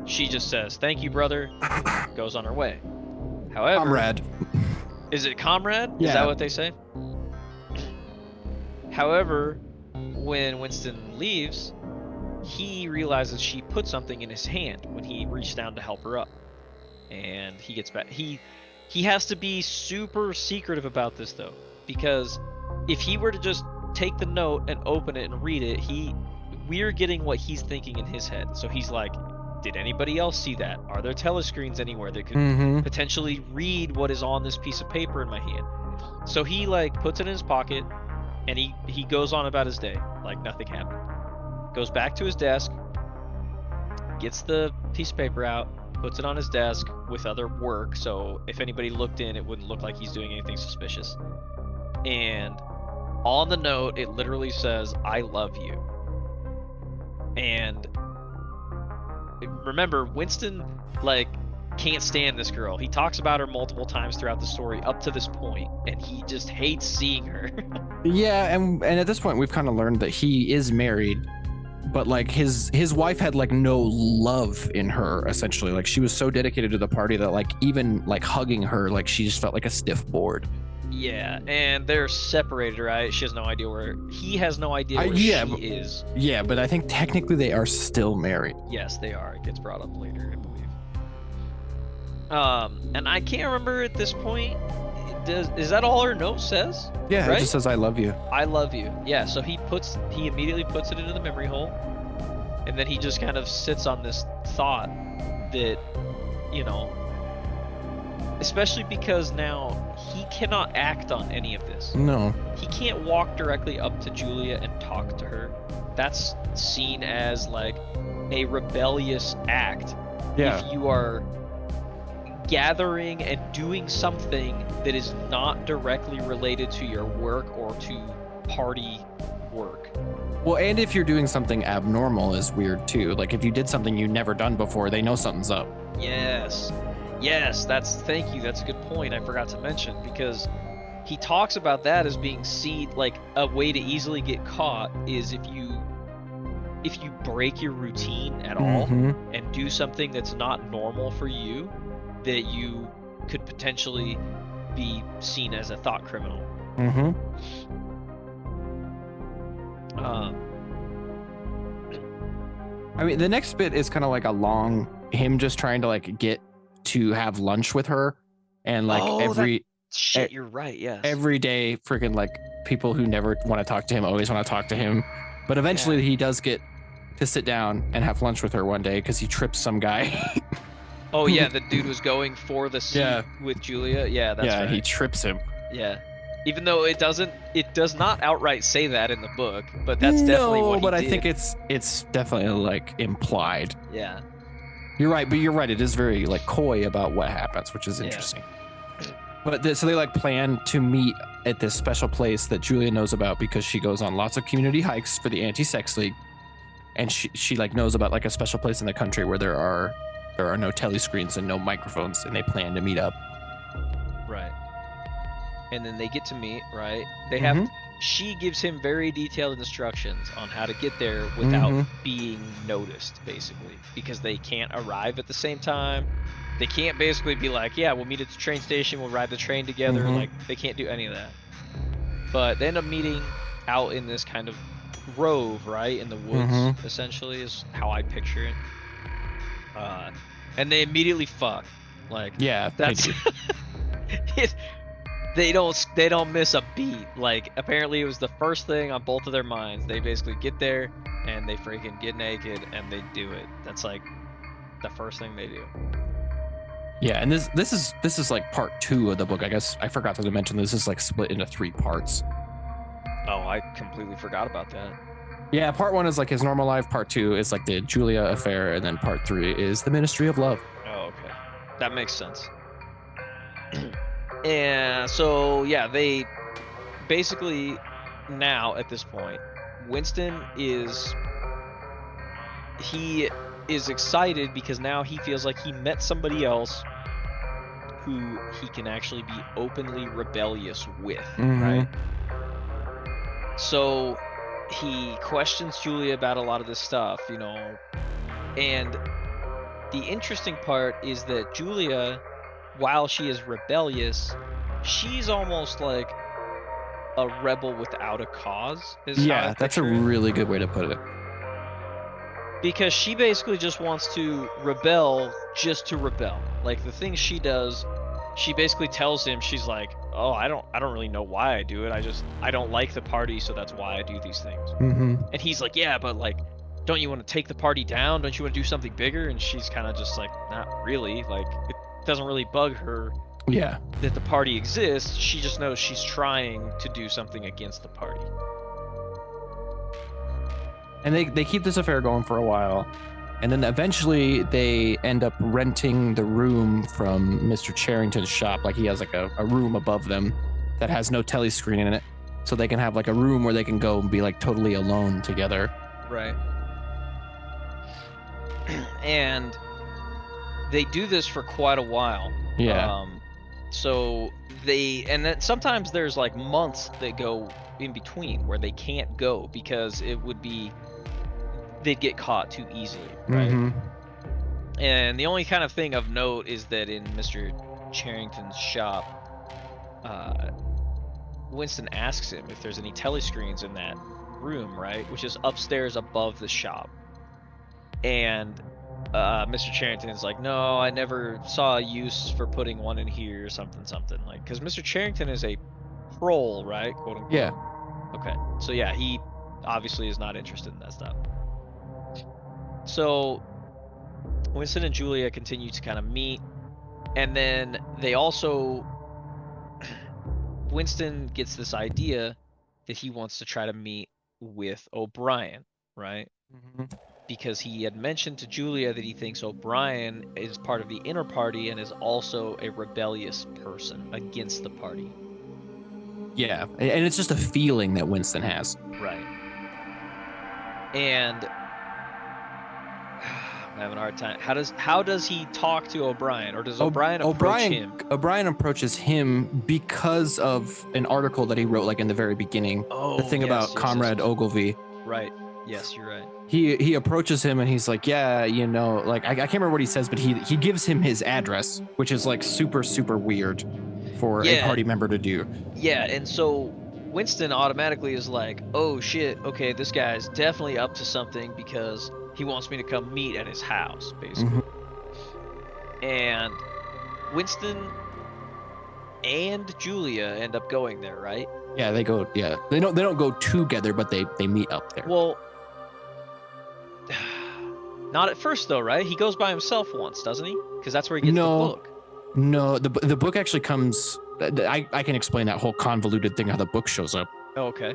She just says, "Thank you, brother," goes on her way. However, Comrade. Is it comrade? Yeah. Is that what they say? However, when Winston leaves, he realizes she put something in his hand when he reached down to help her up, and he gets back. He has to be super secretive about this though, because if he were to just take the note and open it and read it, we're getting what he's thinking in his head. So he's like, did anybody else see that? Are there telescreens anywhere that could potentially read what is on this piece of paper in my hand? So he like puts it in his pocket, and he goes on about his day like nothing happened. Goes back to his desk, gets the piece of paper out, puts it on his desk with other work, so if anybody looked in, it wouldn't look like he's doing anything suspicious. And on the note, it literally says, "I love you." And remember, Winston like can't stand this girl. He talks about her multiple times throughout the story up to this point, and he just hates seeing her. Yeah, and at this point we've kind of learned that he is married, but like his wife had like no love in her, essentially. Like she was so dedicated to the party that like even like hugging her, like she just felt like a stiff board. Yeah, and they're separated, right? She has no idea where he has no idea where she is. Yeah, but I think technically they are still married. Yes, they are. It gets brought up later, I believe. And I can't remember at this point. Is that all her note says? Yeah, right? It just says "I love you." I love you. Yeah, so he immediately puts it into the memory hole, and then he just kind of sits on this thought that, you know, especially because now he cannot act on any of this. No. He can't walk directly up to Julia and talk to her. That's seen as like a rebellious act. Yeah. If you are gathering and doing something that is not directly related to your work or to party work. Well, and if you're doing something abnormal is weird too. Like if you did something you've never done before, they know something's up. Yes, thank you, that's a good point I forgot to mention, because he talks about that as being seen like a way to easily get caught is if you break your routine at all and do something that's not normal for you, that you could potentially be seen as a thought criminal. I mean, the next bit is kind of like a long him just trying to like get to have lunch with her, and like you're right. Yes. Every day, freaking like people who never want to talk to him always want to talk to him, but eventually he does get to sit down and have lunch with her one day because he trips some guy. Oh yeah, the dude was going for the seat with Julia. Yeah, that's right. He trips him. Yeah. Even though it does not outright say that in the book, but that's definitely what he did. I think it's definitely like implied. Yeah. You're right, but you're right. It is very like coy about what happens, which is interesting. But so they like plan to meet at this special place that Julia knows about because she goes on lots of community hikes for the Anti-Sex League, and she like knows about like a special place in the country where there are no telescreens and no microphones, and they plan to meet up. Right. And then they get to meet, right? They have she gives him very detailed instructions on how to get there without being noticed, basically, because they can't arrive at the same time. They can't basically be like, yeah, we'll meet at the train station, we'll ride the train together. Like, they can't do any of that. But they end up meeting out in this kind of grove, right? In the woods, essentially, is how I picture it. And they immediately fuck. Like, yeah, that's they don't miss a beat. Like, apparently it was the first thing on both of their minds. They basically get there and they freaking get naked and they do it. That's like the first thing they do. Yeah, and this is like part 2 of the book. I guess I forgot to mention this is like split into 3 parts. Oh, I completely forgot about that. Yeah, part 1 is like his normal life. Part 2 is like the Julia affair, and then part 3 is the Ministry of Love. Oh, okay, that makes sense. And so yeah, they basically now at this point, Winston is is excited because now he feels like he met somebody else who he can actually be openly rebellious with, right? So he questions Julia about a lot of this stuff, you know, and the interesting part is that Julia, while she is rebellious, she's almost like a rebel without a cause. Yeah, that's a really good way to put it. Because she basically just wants to rebel just to rebel. Like the things she does, she basically tells him, she's like, oh, I don't really know why I do it. I don't like the party, so that's why I do these things. And he's like, yeah, but like, don't you want to take the party down? Don't you want to do something bigger? And she's kind of just like, not really. Like, it doesn't really bug her that the party exists. She just knows she's trying to do something against the party. And they keep this affair going for a while. And then eventually they end up renting the room from Mr. Charrington's shop. Like he has like a room above them that has no telescreen in it. So they can have like a room where they can go and be like totally alone together. Right. And they do this for quite a while. Yeah. So and then sometimes there's like months that go in between where they can't go because they'd get caught too easily, right? And the only kind of thing of note is that in Mr. Charrington's shop, Winston asks him if there's any telescreens in that room, right, which is upstairs above the shop. And Mr. Charrington is like, no, I never saw a use for putting one in here or something, like, because Mr. Charrington is a troll, right, quote unquote. Yeah. Okay, so yeah, he obviously is not interested in that stuff. So Winston and Julia continue to kind of meet, and then they also Winston gets this idea that he wants to try to meet with O'Brien, right? Because he had mentioned to Julia that he thinks O'Brien is part of the inner party and is also a rebellious person against the party. Yeah, and it's just a feeling that Winston has. Right. And I'm having a hard time. How does he talk to O'Brien, or does O'Brien approach him? O'Brien approaches him because of an article that he wrote, like in the very beginning. Oh, the thing about Comrade Ogilvy. Right. Yes, you're right. He approaches him and he's like, yeah, you know, like I can't remember what he says, but he gives him his address, which is like super, super weird for a party member to do. Yeah, and so Winston automatically is like, oh shit, okay, this guy's definitely up to something because he wants me to come meet at his house, basically. And Winston and Julia end up going there, right? Yeah, they go. Yeah, they don't go together, but they meet up there. Well, not at first though, right? He goes by himself once, doesn't he? Because that's where he gets the book. No, the book actually comes. I can explain that whole convoluted thing how the book shows up. Oh, okay.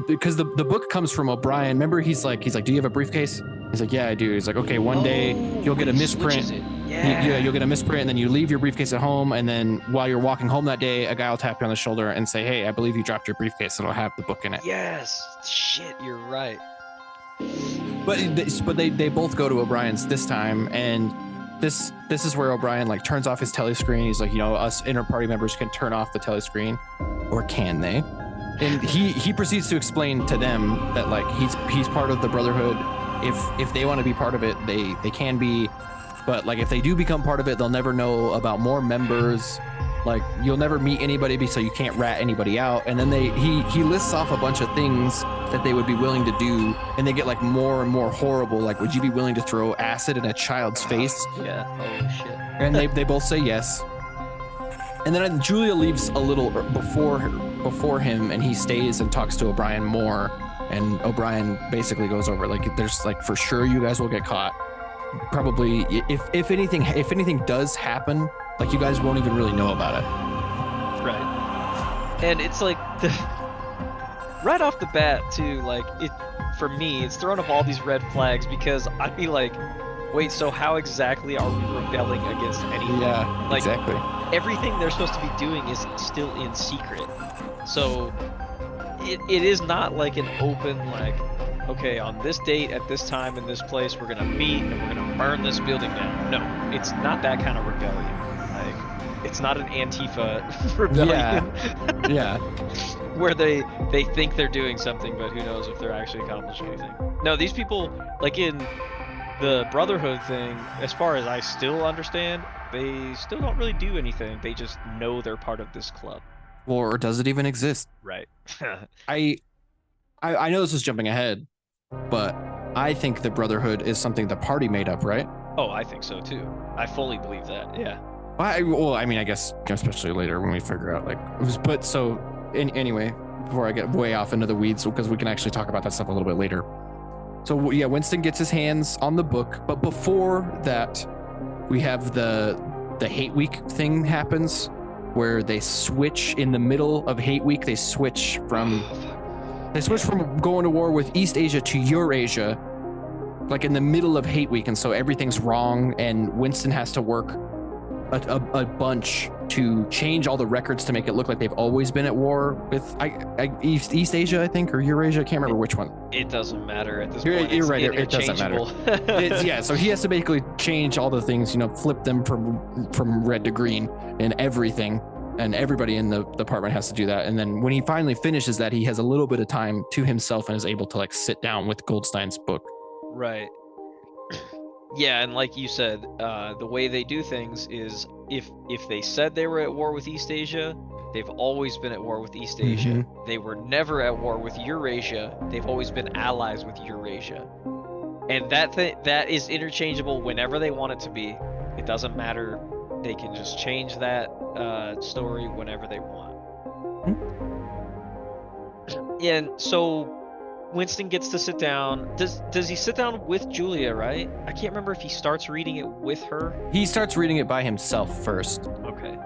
Because the book comes from O'Brien. Remember, he's like, do you have a briefcase? He's like, yeah, I do. He's like, okay, one day you'll get a misprint. Yeah. You'll get a misprint, and then you leave your briefcase at home, and then while you're walking home that day, a guy will tap you on the shoulder and say, hey, I believe you dropped your briefcase, and it'll have the book in it. Yes. Shit, you're right. But they both go to O'Brien's this time, and this is where O'Brien like turns off his telescreen. He's like, you know, us inner party members can turn off the telescreen, or can they? And he proceeds to explain to them that like he's part of the Brotherhood. If they want to be part of it, they can be. But like if they do become part of it, they'll never know about more members. Like you'll never meet anybody, so you can't rat anybody out. And then he lists off a bunch of things that they would be willing to do, and they get like more and more horrible. Like, would you be willing to throw acid in a child's face? Yeah. Oh shit. And they both say yes. And then Julia leaves a little before him, and he stays and talks to O'Brien more. And O'Brien basically goes over like, there's like for sure you guys will get caught. Probably if anything does happen, like you guys won't even really know about it. Right. And it's like right off the bat too, like it for me, it's thrown up all these red flags because I'd be like, wait, so how exactly are we rebelling against anything? Yeah, like, exactly. Everything they're supposed to be doing is still in secret. So it is not like an open like, okay, on this date, at this time, in this place, we're gonna meet and we're gonna burn this building down. No, it's not that kind of rebellion. Like, it's not an Antifa rebellion. Yeah. Where they think they're doing something, but who knows if they're actually accomplishing anything. No, these people, like in the Brotherhood thing, as far as I still understand, they still don't really do anything. They just know they're part of this club. Or does it even exist? Right. I know this is jumping ahead, but I think the Brotherhood is something the party made up, right? Oh, I think so too. I fully believe that. Yeah. Well, I mean, I guess especially later when we figure out but so anyway, before I get way off into the weeds, because we can actually talk about that stuff a little bit later. So yeah, Winston gets his hands on the book, but before that, we have the Hate Week thing happens, where they switch in the middle of Hate Week. They switch from going to war with East Asia to Eurasia, like in the middle of Hate Week, and so everything's wrong, and Winston has to work a bunch to change all the records to make it look like they've always been at war with East Asia, I think, or Eurasia. I can't remember which one. It doesn't matter at this point. You're right. It doesn't matter. Yeah. So he has to basically change all the things, flip them from red to green and everything. And everybody in the department has to do that. And then when he finally finishes that, he has a little bit of time to himself and is able to sit down with Goldstein's book. Right. Yeah, and like you said, the way they do things is if they said they were at war with East Asia, they've always been at war with East Asia. Mm-hmm. They were never at war with Eurasia. They've always been allies with Eurasia. And that is interchangeable whenever they want it to be. It doesn't matter. They can just change that story whenever they want. Mm-hmm. And so Winston gets to sit down. Does he sit down with Julia, right? I can't remember if he starts reading it with her. He starts reading it by himself first. Okay.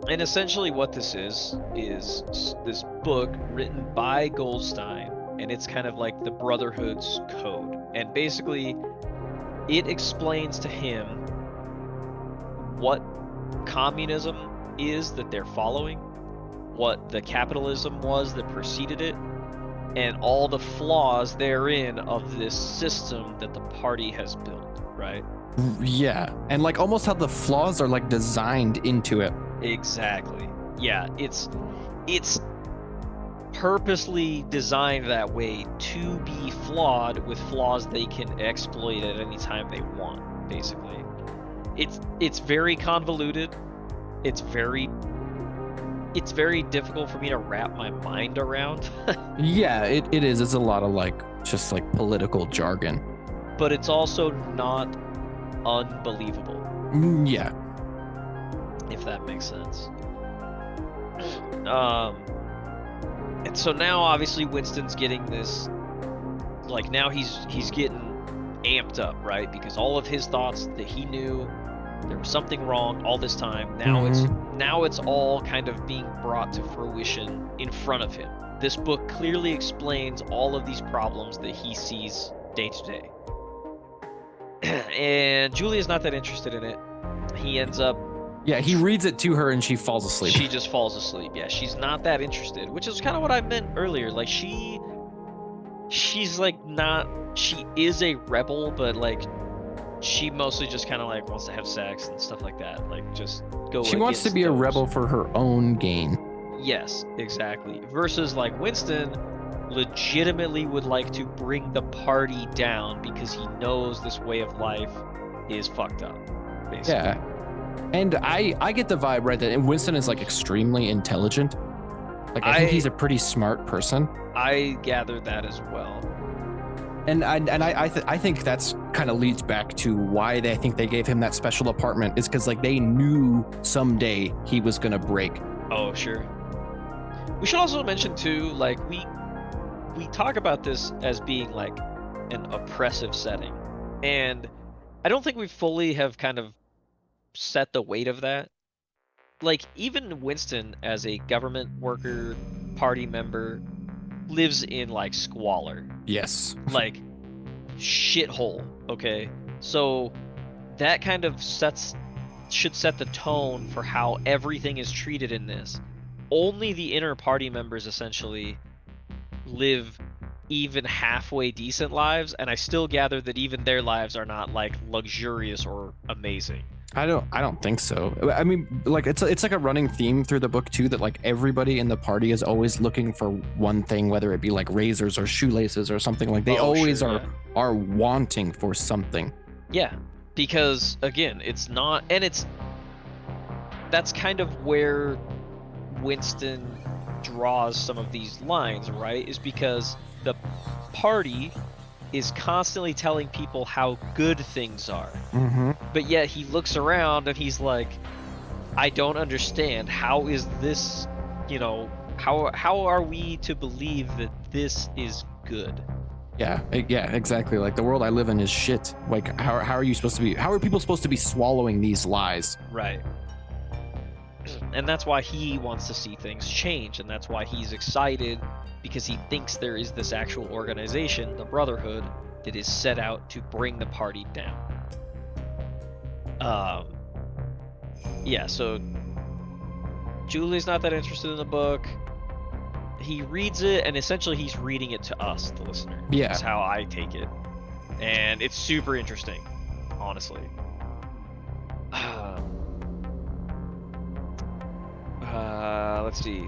And essentially what this is this book written by Goldstein, and it's kind of like the Brotherhood's code. And basically, it explains to him what communism is that they're following, what the capitalism was that preceded it, and all the flaws therein of this system that the party has built, right? Yeah, and almost how the flaws are designed into it. Exactly. Yeah, it's purposely designed that way to be flawed, with flaws they can exploit at any time they want, basically. It's very convoluted. It's very difficult for me to wrap my mind around. Yeah, it is. It's a lot of just political jargon. But it's also not unbelievable. Yeah. If that makes sense. And so now obviously Winston's getting this, now he's getting amped up, right? Because all of his thoughts that he knew there was something wrong all this time. Now it's all kind of being brought to fruition in front of him. This book clearly explains all of these problems that he sees day to day. And Julia's not that interested in it. He ends up... Yeah, he reads it to her and she falls asleep. She just falls asleep. Yeah, she's not that interested, which is kind of what I meant earlier. She's not... She is a rebel, but she mostly just kind of wants to have sex and stuff like that. Just go. She wants to be a rebel for her own gain. Yes, exactly. Versus Winston legitimately would like to bring the party down because he knows this way of life is fucked up, basically. Yeah. And I get the vibe, right, that Winston is extremely intelligent. I think he's a pretty smart person. I gathered that as well. And I think that's kind of leads back to why I think they gave him that special apartment, is because they knew someday he was gonna break. Oh, sure. We should also mention too, we talk about this as being an oppressive setting, and I don't think we fully have kind of set the weight of that. Even Winston, as a government worker, party member, lives in squalor. Yes. Shithole. Okay, so that kind of should set the tone for how everything is treated in this. Only the inner party members essentially live even halfway decent lives, and I still gather that even their lives are not like luxurious or amazing. I don't think so. I mean, like it's like a running theme through the book too, that like everybody in the party is always looking for one thing, whether it be like razors or shoelaces or something. Like they always are wanting for something. Yeah, because again, it's not, and that's kind of where Winston draws some of these lines, right? Is because the party is constantly telling people how good things are. Mm-hmm. But yet he looks around and he's like, I don't understand. How is this, how are we to believe that this is good? Yeah, exactly. Like the world I live in is shit. Like how are people supposed to be swallowing these lies? Right. And that's why he wants to see things change, and that's why he's excited, because he thinks there is this actual organization, the Brotherhood, that is set out to bring the party down. So Julie's not that interested in the book. He reads it, and essentially he's reading it to us, the listener. Yeah. That's how I take it. And it's super interesting, honestly. Let's see.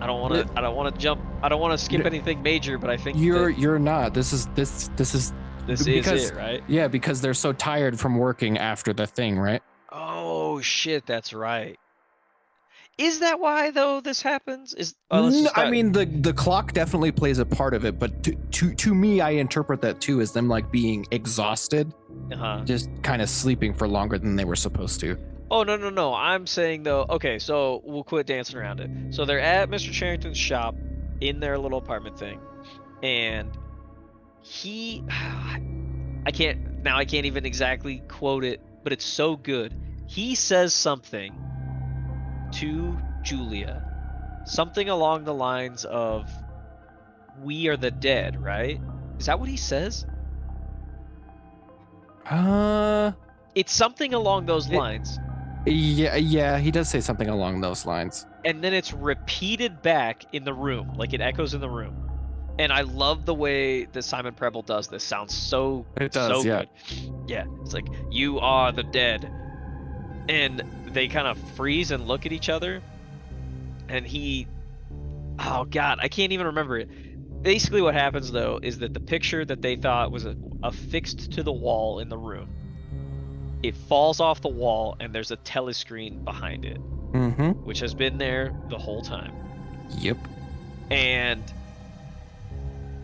I don't want to skip anything major, but I think you're not. This is it, right? Yeah, because they're so tired from working after the thing, right? Oh shit, that's right. Is that why though this happens? I mean, the clock definitely plays a part of it, but to me, I interpret that too as them like being exhausted, just kind of sleeping for longer than they were supposed to. Oh, no. I'm saying, though, okay, so we'll quit dancing around it. So they're at Mr. Charrington's shop in their little apartment thing. And I can't even exactly quote it, but it's so good. He says something to Julia, something along the lines of, "We are the dead," right? Is that what he says? It's something along those lines. Yeah, he does say something along those lines. And then it's repeated back in the room, like it echoes in the room. And I love the way that Simon Prebble does this. Sounds so good. Yeah, it's like, "You are the dead." And they kind of freeze and look at each other. And oh God, I can't even remember it. Basically what happens though is that the picture that they thought was affixed to the wall in the room, it falls off the wall, and there's a telescreen behind it, which has been there the whole time. Yep. And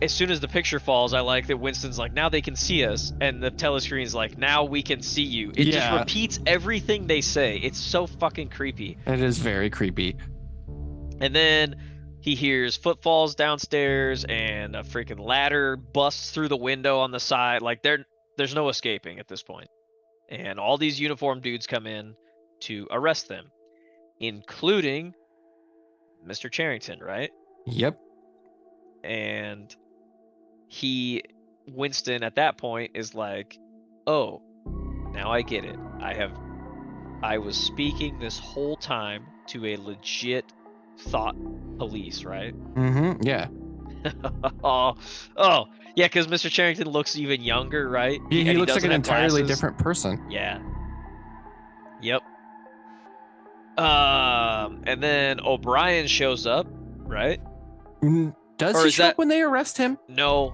as soon as the picture falls, I like that Winston's like, "Now they can see us," and the telescreen's like, "Now we can see you." It just repeats everything they say. It's so fucking creepy. It is very creepy. And then he hears footfalls downstairs, and a freaking ladder busts through the window on the side. Like there's no escaping at this point. And all these uniformed dudes come in to arrest them, including Mr. Charrington, right? Yep. And Winston at that point is like, "Oh, now I get it. I was speaking this whole time to a legit thought police, right?" Yeah. oh, yeah, because Mr. Charrington looks even younger, right? He looks like an entirely different person. Yeah. Yep. And then O'Brien shows up, right? Does he show up when they arrest him? No.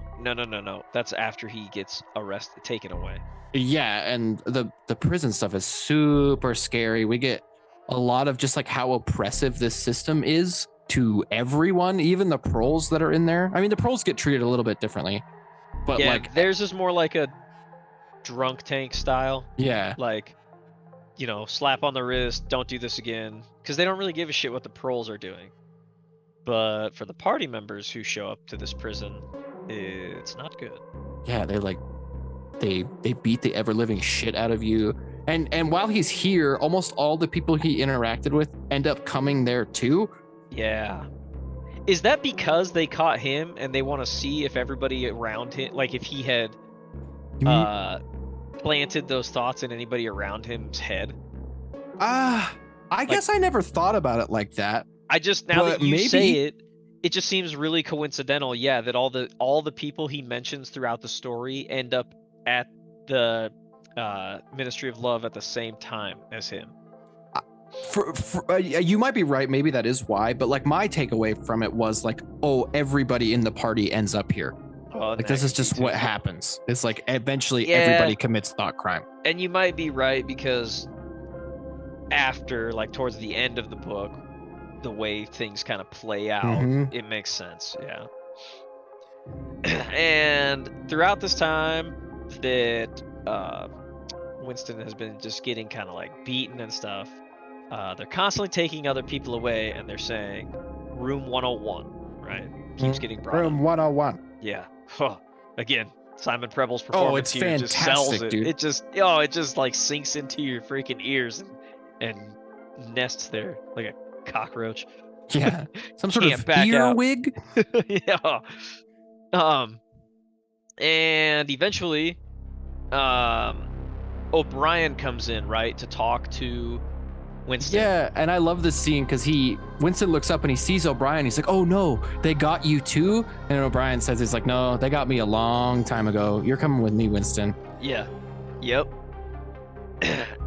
That's after he gets taken away. Yeah, and the prison stuff is super scary. We get a lot of just like how oppressive this system is to everyone, even the proles that are in there. I mean, the proles get treated a little bit differently, but like theirs is more like a drunk tank style. Yeah. Like, slap on the wrist, don't do this again, because they don't really give a shit what the proles are doing. But for the party members who show up to this prison, it's not good. Yeah, they're like, they beat the ever-living shit out of you. And while he's here, almost all the people he interacted with end up coming there too. Yeah. Is that because they caught him and they want to see if everybody around him, like if he had planted those thoughts in anybody around him's head? I guess I never thought about it like that. Now that you say it, it just seems really coincidental, yeah, that all the people he mentions throughout the story end up at the Ministry of Love at the same time as him. You might be right. Maybe that is why. But like my takeaway from it was like, oh, everybody in the party ends up here. Oh, like this is just what happens. It's like eventually Yeah. everybody commits thought crime. And you might be right, because after, like, towards the end of the book, the way things kind of play out, Mhm. it makes sense, yeah. And throughout this time that Winston has been just getting kind of like beaten and stuff, they're constantly taking other people away, and they're saying room 101, right? Keeps getting brought Room up. 101. Yeah. Huh. Again, Simon Prebble's Oh, performance it's here just sells fantastic, it. dude. It just like sinks into your freaking ears and nests there like a cockroach. Yeah. Some sort Can't of back out. earwig. Yeah. And eventually, O'Brien comes in, right, to talk to Winston. Yeah, and I love this scene because Winston looks up and he sees O'Brien. He's like, "Oh no, they got you too." And O'Brien says, "He's like, no, they got me a long time ago. You're coming with me, Winston." Yeah. Yep.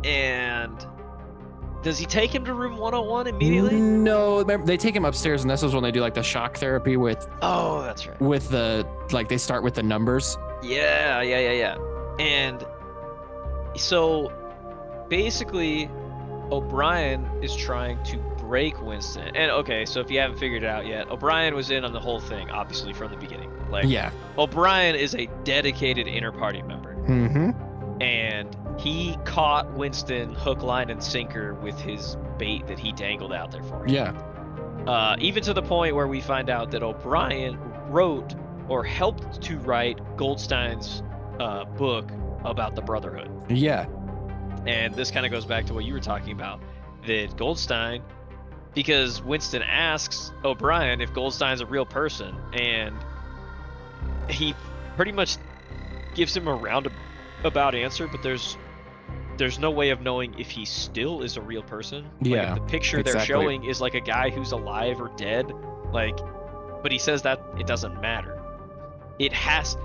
And does he take him to room 101 immediately? No, remember, they take him upstairs, and this is when they do like the shock therapy with Oh, that's right. the like they start with the numbers. Yeah. And so basically, O'Brien is trying to break Winston. And okay, so if you haven't figured it out yet, O'Brien was in on the whole thing, obviously, from the beginning. Like, Yeah. O'Brien is a dedicated inter-party member. Mm-hmm. And he caught Winston hook, line, and sinker with his bait that he dangled out there for him. Yeah. Even to the point where we find out that O'Brien wrote or helped to write Goldstein's book about the Brotherhood. Yeah. And this kind of goes back to what you were talking about, that Goldstein, because Winston asks O'Brien if Goldstein's a real person, and he pretty much gives him a roundabout answer, but there's no way of knowing if he still is a real person. Yeah, Like, the picture they're exactly. showing is like a guy who's alive or dead, like, but he says that it doesn't matter. It has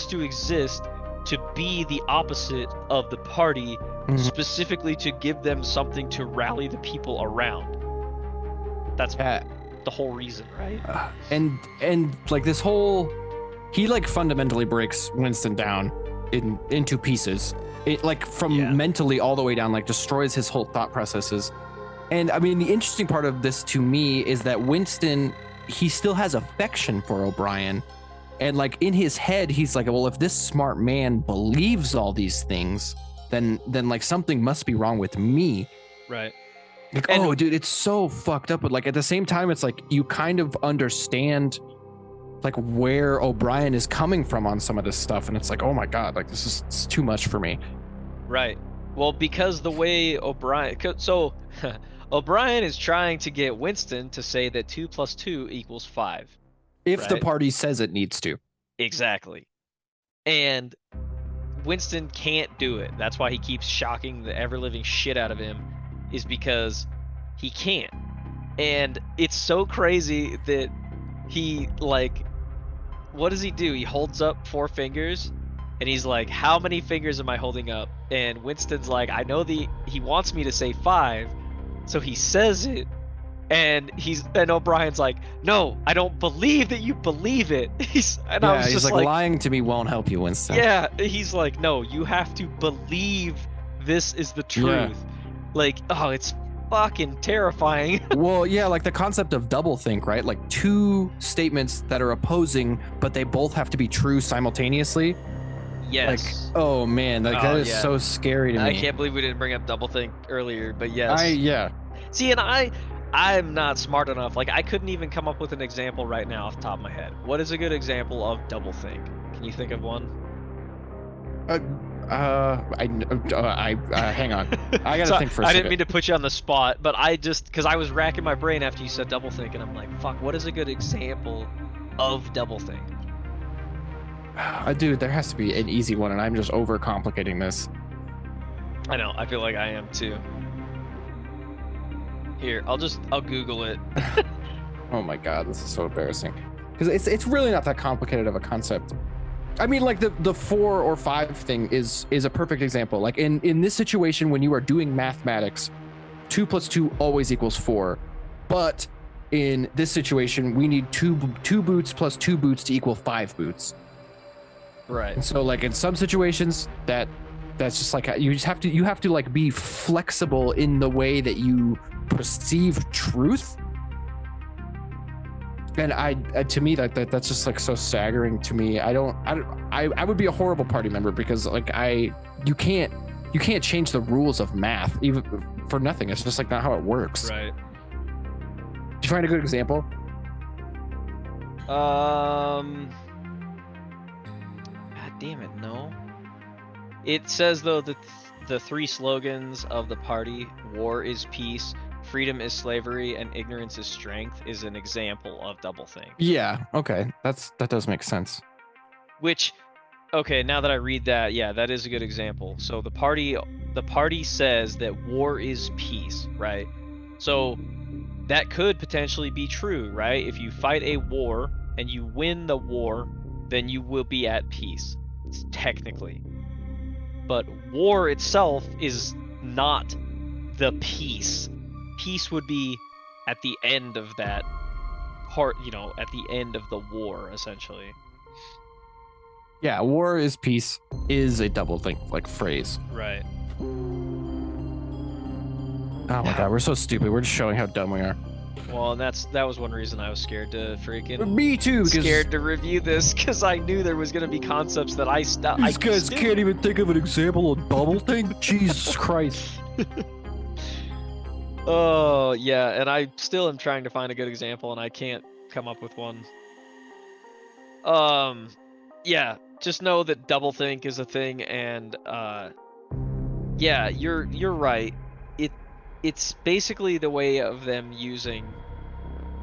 to exist to be the opposite of the party, Mhm. specifically to give them something to rally the people around. That's the whole reason, right? And like this whole, he like fundamentally breaks Winston down into pieces. It like from mentally all the way down, like destroys his whole thought processes. And I mean, the interesting part of this to me is that Winston, he still has affection for O'Brien. And like in his head, he's like, well, if this smart man believes all these things, then like something must be wrong with me. Right. Like, And- oh, dude, it's so fucked up. But like at the same time, it's like you kind of understand like where O'Brien is coming from on some of this stuff. And it's like, oh my God, like it's too much for me. Right. Well, because the way O'Brien... So, O'Brien is trying to get Winston to say that 2 + 2 = 5. If the Right. party says it needs to. Exactly. And Winston can't do it. That's why he keeps shocking the ever-living shit out of him, is because he can't. And it's so crazy that he, like... What does he do? He holds up 4 fingers, and he's like, how many fingers am I holding up? And Winston's like, I know he wants me to say 5, so he says it, and O'Brien's like, no, I don't believe that you believe it. I was He's just like, lying to me won't help you, Winston. yeah, he's like, no, you have to believe this is the truth. Yeah. Like, oh, it's fucking terrifying. Well, yeah, like the concept of doublethink, right? Like 2 statements that are opposing, but they both have to be true simultaneously. Yes. Like, oh man, like that is so scary to me. I can't believe we didn't bring up doublethink earlier, but yes. Yeah. See, and I'm not smart enough. Like, I couldn't even come up with an example right now off the top of my head. What is a good example of doublethink? Can you think of one? Hang on. I gotta think for a I second. didn't mean to put you on the spot, but because I was racking my brain after you said doublethink, and I'm like, fuck, what is a good example of doublethink? Dude, there has to be an easy one, and I'm just overcomplicating this. I know, I feel like I am too. Here, I'll Google it. Oh my god, this is so embarrassing. Because it's really not that complicated of a concept. I mean, like the 4 or 5 thing is a perfect example. Like in this situation, when you are doing mathematics, 2 plus 2 always equals 4. But in this situation, we need two boots plus 2 boots to equal 5 boots. Right. And so, like in some situations, that's just like you have to like be flexible in the way that you perceive truth. And to me that's just like so staggering to me. I would be a horrible party member because like you can't change the rules of math even for nothing. It's just like not how it works. Right. Did you find a good example? God damn it, no. It says though that the 3 slogans of the party, war is peace, freedom is slavery, and ignorance is strength, is an example of doublethink. Yeah, okay. That does make sense. Which, okay, now that I read that, yeah, that is a good example. So the party says that war is peace, right? So that could potentially be true, right? If you fight a war and you win the war, then you will be at peace, technically. But war itself is not the peace. Peace would be at the end of that part, you know, at the end of the war, essentially. Yeah, war is peace is a doublethink like phrase. Right. Oh my god, we're so stupid. We're just showing how dumb we are. Well, and that was one reason I was scared to freaking Me too. Because scared to review this because I knew there was gonna be concepts that these guys can't even think of an example of doublethink. Jesus Christ. Oh yeah, and I still am trying to find a good example, and I can't come up with one. Yeah, just know that doublethink is a thing, and yeah, you're right. It's basically the way of them using,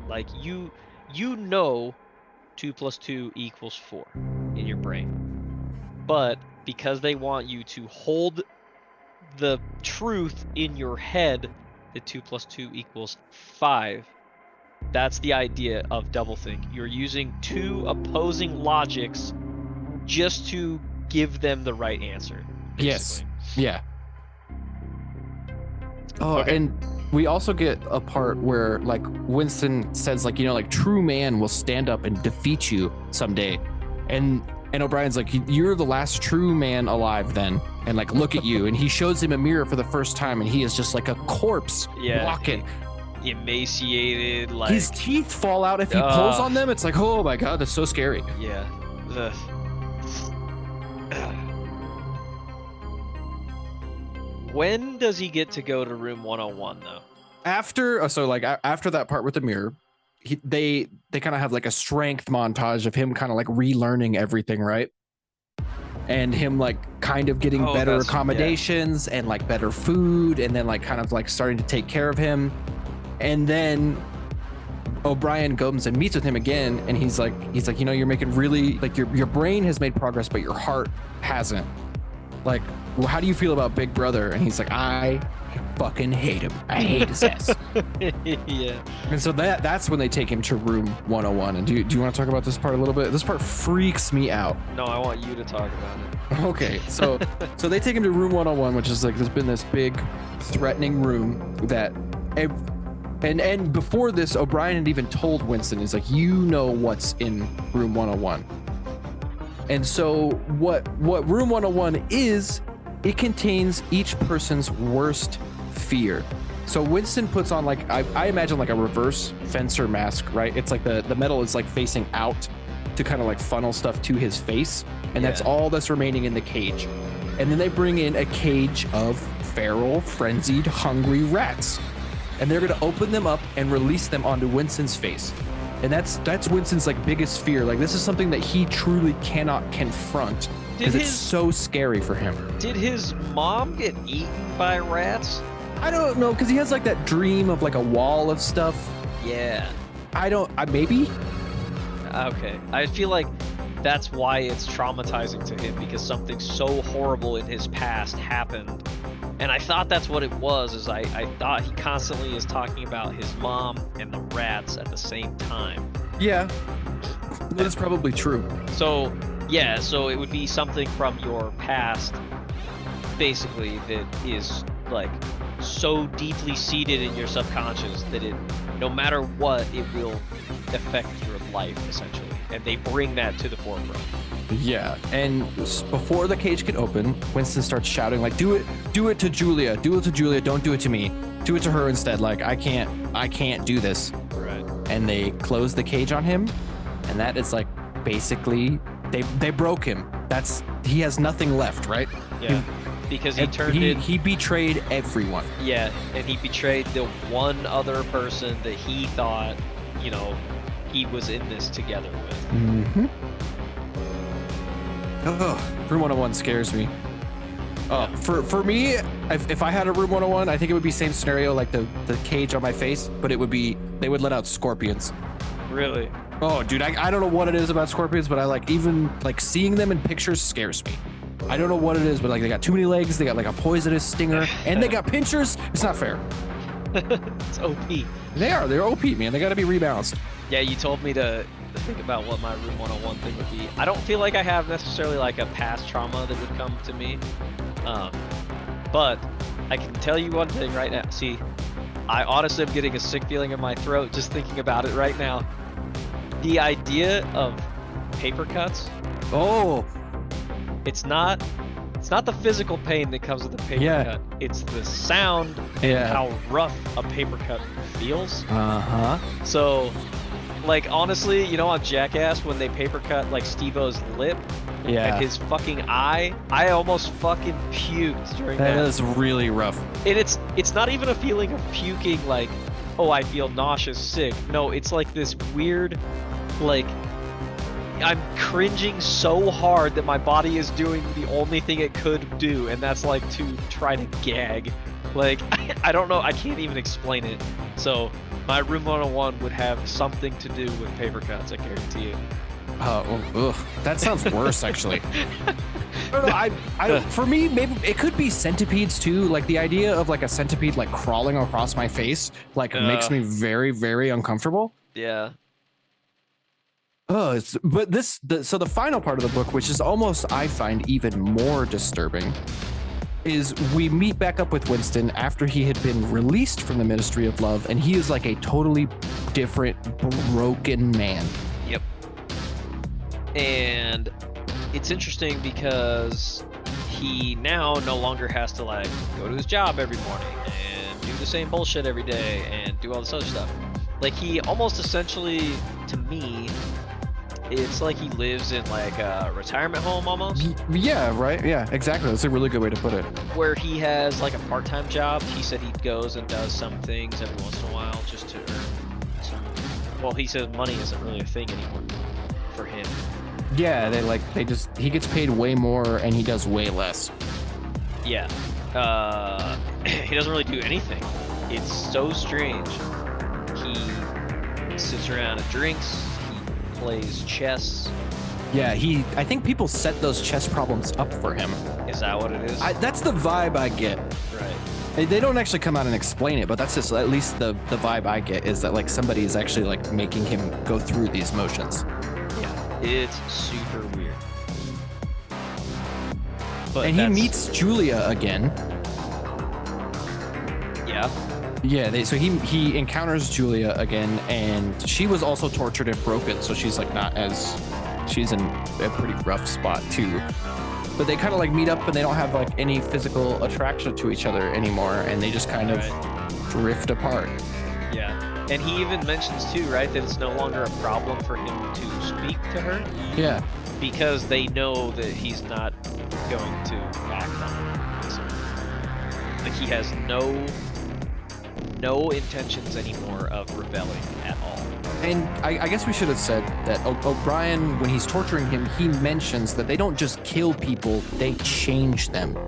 like you know, 2 plus 2 equals 4 in your brain, but because they want you to hold the truth in your head that 2 plus 2 equals 5. That's the idea of doublethink. You're using 2 opposing logics just to give them the right answer. Basically. Yes. Yeah. Oh, Okay. and we also get a part where like Winston says like, you know, like true man will stand up and defeat you someday. And O'Brien's like, you're the last true man alive then. And like, look at you. And he shows him a mirror for the first time and he is just like a corpse walking. Emaciated, like his teeth fall out if he pulls on them. It's like, oh my god, that's so scary. Yeah. When does he get to go to room 101 though? After that part with the mirror, they kind of have like a strength montage of him kind of like relearning everything, right? And him like kind of getting better accommodations and like better food, and then like kind of like starting to take care of him. And then O'Brien comes and meets with him again, and he's like, you know, you're making really like your brain has made progress, but your heart hasn't. Like, well, how do you feel about Big Brother? And he's like, I fucking hate him. I hate his ass. Yeah. And so that's when they take him to room 101. And do you want to talk about this part a little bit? This part freaks me out. No, I want you to talk about it. Okay, so they take him to room 101, which is like there's been this big threatening room that and before this, O'Brien had even told Winston, he's like, you know what's in room 101. And so what room 101 is, it contains each person's worst fear. So Winston puts on like, I imagine like a reverse fencer mask, right? It's like the metal is like facing out to kind of like funnel stuff to his face. And that's all that's remaining in the cage. And then they bring in a cage of feral, frenzied, hungry rats. And they're going to open them up and release them onto Winston's face. And that's Winston's like biggest fear. Like this is something that he truly cannot confront because it's so scary for him. Did his mom get eaten by rats? I don't know, because he has like that dream of like a wall of stuff. Yeah. Maybe? Okay. I feel like that's why it's traumatizing to him, because something so horrible in his past happened And I thought that's what it was, is I thought he constantly is talking about his mom and the rats at the same time. Yeah, that's probably true. So, yeah, so it would be something from your past, basically, that is, like, so deeply seated in your subconscious that it, no matter what, it will affect your life, essentially. And they bring that to the forefront. Yeah, and before the cage can open, Winston starts shouting, like, do it to Julia, don't do it to me. Do it to her instead. Like, I can't do this. Right. And they close the cage on him, and that is like basically they broke him. He has nothing left, right? Yeah. Because he betrayed everyone. Yeah, and he betrayed the one other person that he thought, he was in this together with. Mm-hmm. Room 101 scares me. For me, if I had a Room 101, I think it would be same scenario, like the cage on my face, but they would let out scorpions. Really? Oh, dude, I don't know what it is about scorpions, but I even seeing them in pictures scares me. I don't know what it is, but they got too many legs, they got like a poisonous stinger, and they got pinchers. It's not fair. It's OP. They're OP, man. They got to be rebalanced. Yeah, you told me to think about what my Room 101 thing would be. I don't feel like I have necessarily like a past trauma that would come to me, but I can tell you one thing right now. See, I honestly am getting a sick feeling in my throat just thinking about it right now. The idea of paper cuts. Oh, it's not the physical pain that comes with a paper cut. It's the sound and how rough a paper cut feels. So, like, honestly, on Jackass, when they paper cut like Steve-O's lip and his fucking eye, I almost fucking puked during that. That is really rough. And it's not even a feeling of puking like, oh, I feel nauseous, sick. No, it's like this weird, like, I'm cringing so hard that my body is doing the only thing it could do, and that's like to try to gag. Like, I don't know, I can't even explain it. So my Room 101 would have something to do with paper cuts, I guarantee it. That sounds worse, actually. For me, maybe it could be centipedes too. Like the idea of like a centipede like crawling across my face, makes me very, very uncomfortable. Yeah. So the final part of the book, which is almost, I find, even more disturbing, is we meet back up with Winston after he had been released from the Ministry of Love, and he is like a totally different, broken man. Yep. And it's interesting because he now no longer has to like go to his job every morning and do the same bullshit every day and do all this other stuff. Like, he almost essentially, to me, it's like he lives in like a retirement home almost. Yeah, right. Yeah, exactly. That's a really good way to put it. Where he has like a part-time job. He said he goes and does some things every once in a while just to earn some. Well, he said money isn't really a thing anymore for him. Yeah, he gets paid way more and he does way less. Yeah. He doesn't really do anything. It's so strange. He sits around and drinks. Plays chess. Yeah, I think people set those chess problems up for him. Is that what it is? That's the vibe I get. Right. They don't actually come out and explain it, but that's just at least the vibe I get, is that like somebody is actually like making him go through these motions. Yeah, it's super weird. And he meets Julia again. Yeah. Yeah, so he encounters Julia again, and she was also tortured and broken, so she's like she's in a pretty rough spot too. But they kind of like meet up, and they don't have like any physical attraction to each other anymore, and they just kind of drift apart. Yeah, and he even mentions too, right, that it's no longer a problem for him to speak to her. Yeah. Because they know that he's not going to act on it. So, like, he has no intentions anymore of rebelling at all. And I guess we should have said that O'Brien, when he's torturing him, he mentions that they don't just kill people, they change them.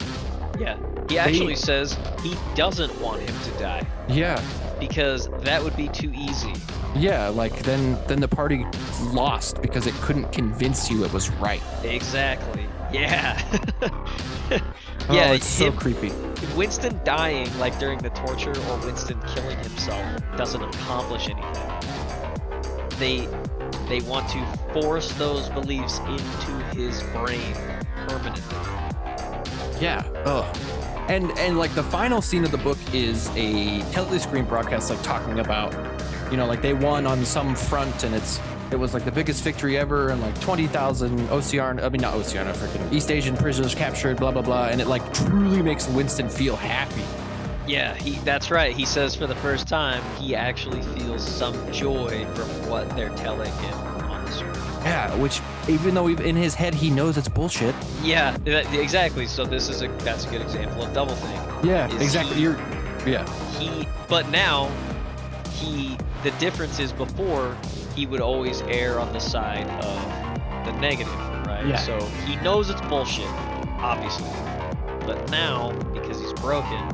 Yeah, he actually says he doesn't want him to die. Yeah. Because that would be too easy. Yeah, like then the party lost because it couldn't convince you it was right. Exactly. Yeah. Oh, it's so creepy. Winston dying, like during the torture, or Winston killing himself, doesn't accomplish anything. They want to force those beliefs into his brain permanently. Yeah. Ugh. And like the final scene of the book is a telescreen broadcast, like talking about, you know, like they won on some front, and it was like the biggest victory ever, and like 20,000 East Asian prisoners captured, blah blah blah, and it like truly makes Winston feel happy. Yeah, that's right. He says for the first time he actually feels some joy from what they're telling him on the screen. Yeah, which even though in his head he knows it's bullshit. Yeah, exactly. So that's a good example of doublethink. Yeah, exactly. But now the difference is before he would always err on the side of the negative, right? Yeah. So he knows it's bullshit, obviously. But now, because he's broken,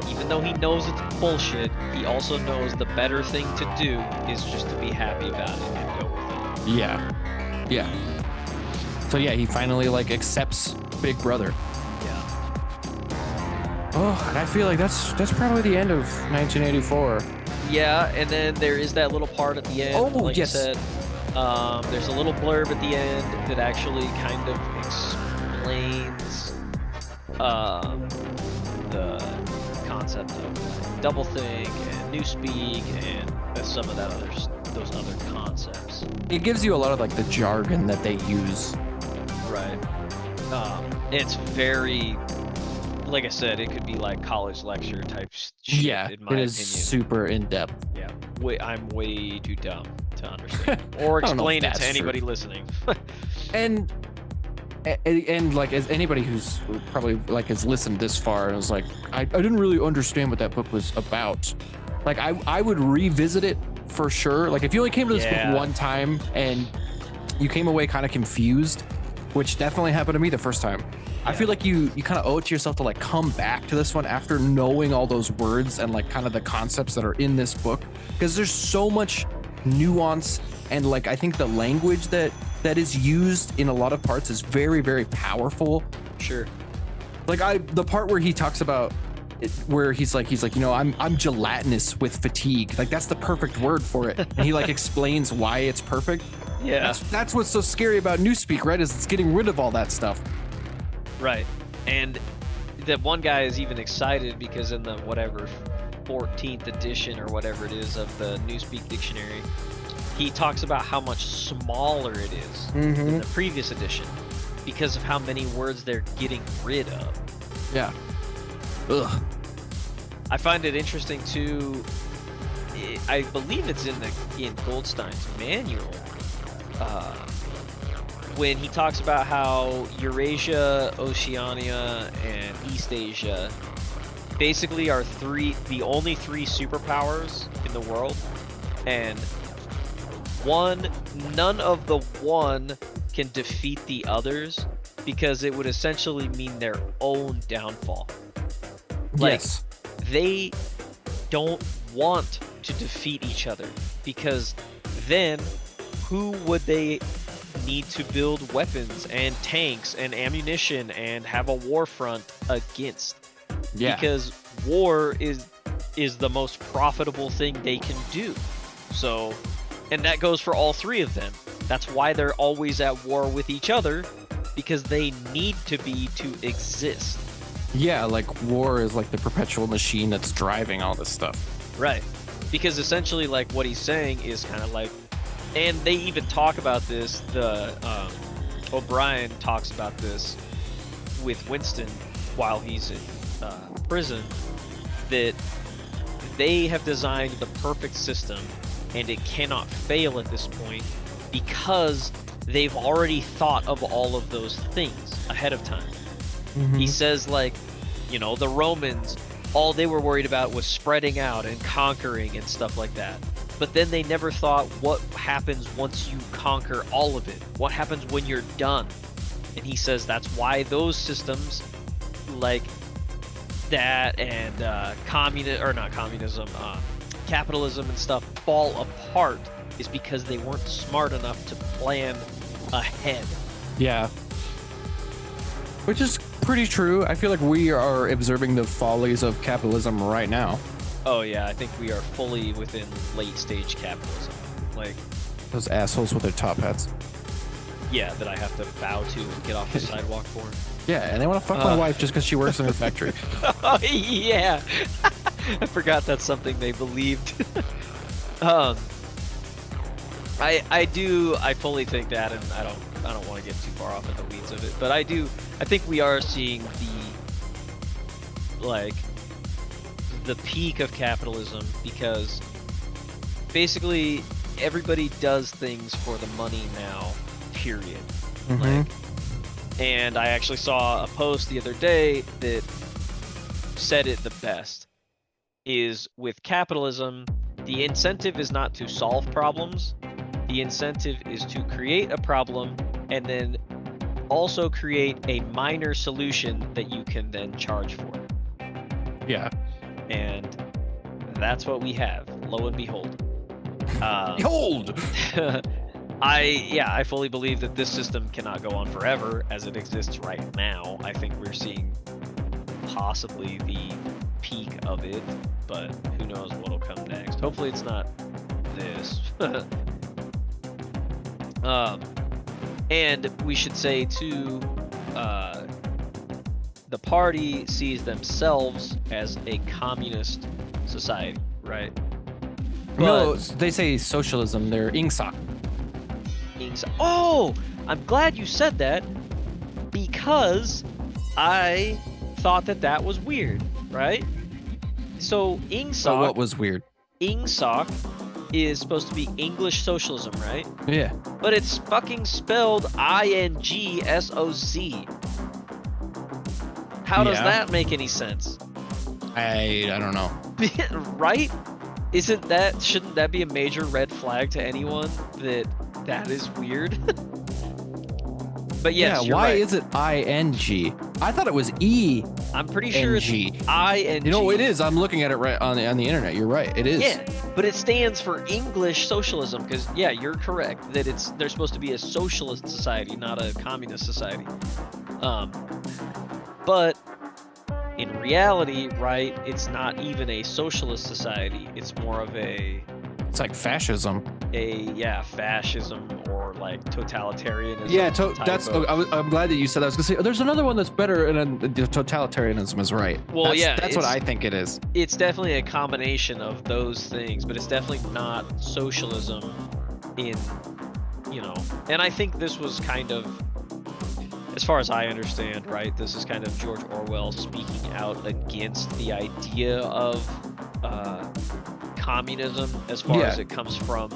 even though he knows it's bullshit, he also knows the better thing to do is just to be happy about it and go with it. Yeah. So yeah, he finally like accepts Big Brother. Yeah. Oh, and I feel like that's probably the end of 1984. Yeah, and then there is that little part at the end, like yes. you said. There's a little blurb at the end that actually kind of explains the concept of doublethink and newspeak and some of those other concepts. It gives you a lot of like the jargon that they use. Right. It's very, like I said, it could be like college lecture type shit. Yeah, in my opinion. Super in depth. Yeah, I'm way too dumb to understand or explain it to anybody listening. And like as anybody who's probably like has listened this far and was like, I didn't really understand what that book was about. Like I would revisit it for sure. Like if you only came to this book one time and you came away kind of confused, which definitely happened to me the first time. I feel like you kind of owe it to yourself to like come back to this one after knowing all those words and like kind of the concepts that are in this book, because there's so much nuance, and like I think the language that is used in a lot of parts is very, very powerful. Sure. Like the part where he talks about it, where he's like, you know, I'm gelatinous with fatigue. Like that's the perfect word for it. And he like explains why it's perfect. Yeah. That's what's so scary about newspeak, right? Is it's getting rid of all that stuff. Right. And that one guy is even excited because in the 14th edition or whatever it is of the Newspeak dictionary, he talks about how much smaller it is than the previous edition because of how many words they're getting rid of. Yeah. Ugh. I find it interesting too. I believe it's in Goldstein's manual. When he talks about how Eurasia, Oceania, and East Asia basically are the only three superpowers in the world, and none of the one can defeat the others because it would essentially mean their own downfall. Like, yes. They don't want to defeat each other because then who would they need to build weapons and tanks and ammunition and have a war front against? Yeah. Because war is the most profitable thing they can do. So, and that goes for all three of them. That's why they're always at war with each other, because they need to be to exist. Yeah, like war is like the perpetual machine that's driving all this stuff. Right. Because essentially like what he's saying is kind of like, and they even talk about this, O'Brien talks about this with Winston while he's in prison, that they have designed the perfect system and it cannot fail at this point because they've already thought of all of those things ahead of time. He says, like, you know, the Romans, all they were worried about was spreading out and conquering and stuff like that. But then they never thought what happens once you conquer all of it. What happens when you're done? And he says that's why those systems, like that and capitalism and stuff fall apart, is because they weren't smart enough to plan ahead. Yeah. Which is pretty true. I feel like we are observing the follies of capitalism right now. Oh yeah, I think we are fully within late stage capitalism. Like those assholes with their top hats. Yeah, that I have to bow to and get off the sidewalk for. Yeah, and they want to fuck my wife just because she works in a factory. Oh yeah, I forgot that's something they believed. I fully think that, and I don't want to get too far off in the weeds of it, but I think we are seeing the peak of capitalism, because basically everybody does things for the money now, period. Mm-hmm. And I actually saw a post the other day that said it the best, is with capitalism, the incentive is not to solve problems. The incentive is to create a problem and then also create a minor solution that you can then charge for. Yeah. And that's what we have, lo and behold. Behold! I fully believe that this system cannot go on forever as it exists right now. I think we're seeing possibly the peak of it, but who knows what'll come next. Hopefully it's not this. And we should say too, the party sees themselves as a communist society, right? No, they say socialism. They're ingsa. Oh, I'm glad you said that, because I thought that was weird, right? So ingsoc. So what was weird? Ingsoc is supposed to be English socialism, right? Yeah. But it's fucking spelled INGSOC. How does that make any sense? I don't know. Right? Shouldn't that be a major red flag to anyone that is weird? But yes, yeah, why is it ING? I thought it was E. I'm pretty sure it's ING. You know, it is. I'm looking at it right on the internet. You're right. It is. Yeah, but it stands for English socialism, because yeah, you're correct that they're supposed to be a socialist society, not a communist society. But in reality, right, it's not even a socialist society. It's more of it's like fascism. Fascism, or like totalitarianism. Yeah, I'm glad that you said that. I was gonna say, there's another one that's better, and totalitarianism is right. Well, that's what I think it is. It's definitely a combination of those things, but it's definitely not socialism and I think this was kind of, as far as I understand, right, this is kind of George Orwell speaking out against the idea of communism, as far as it comes from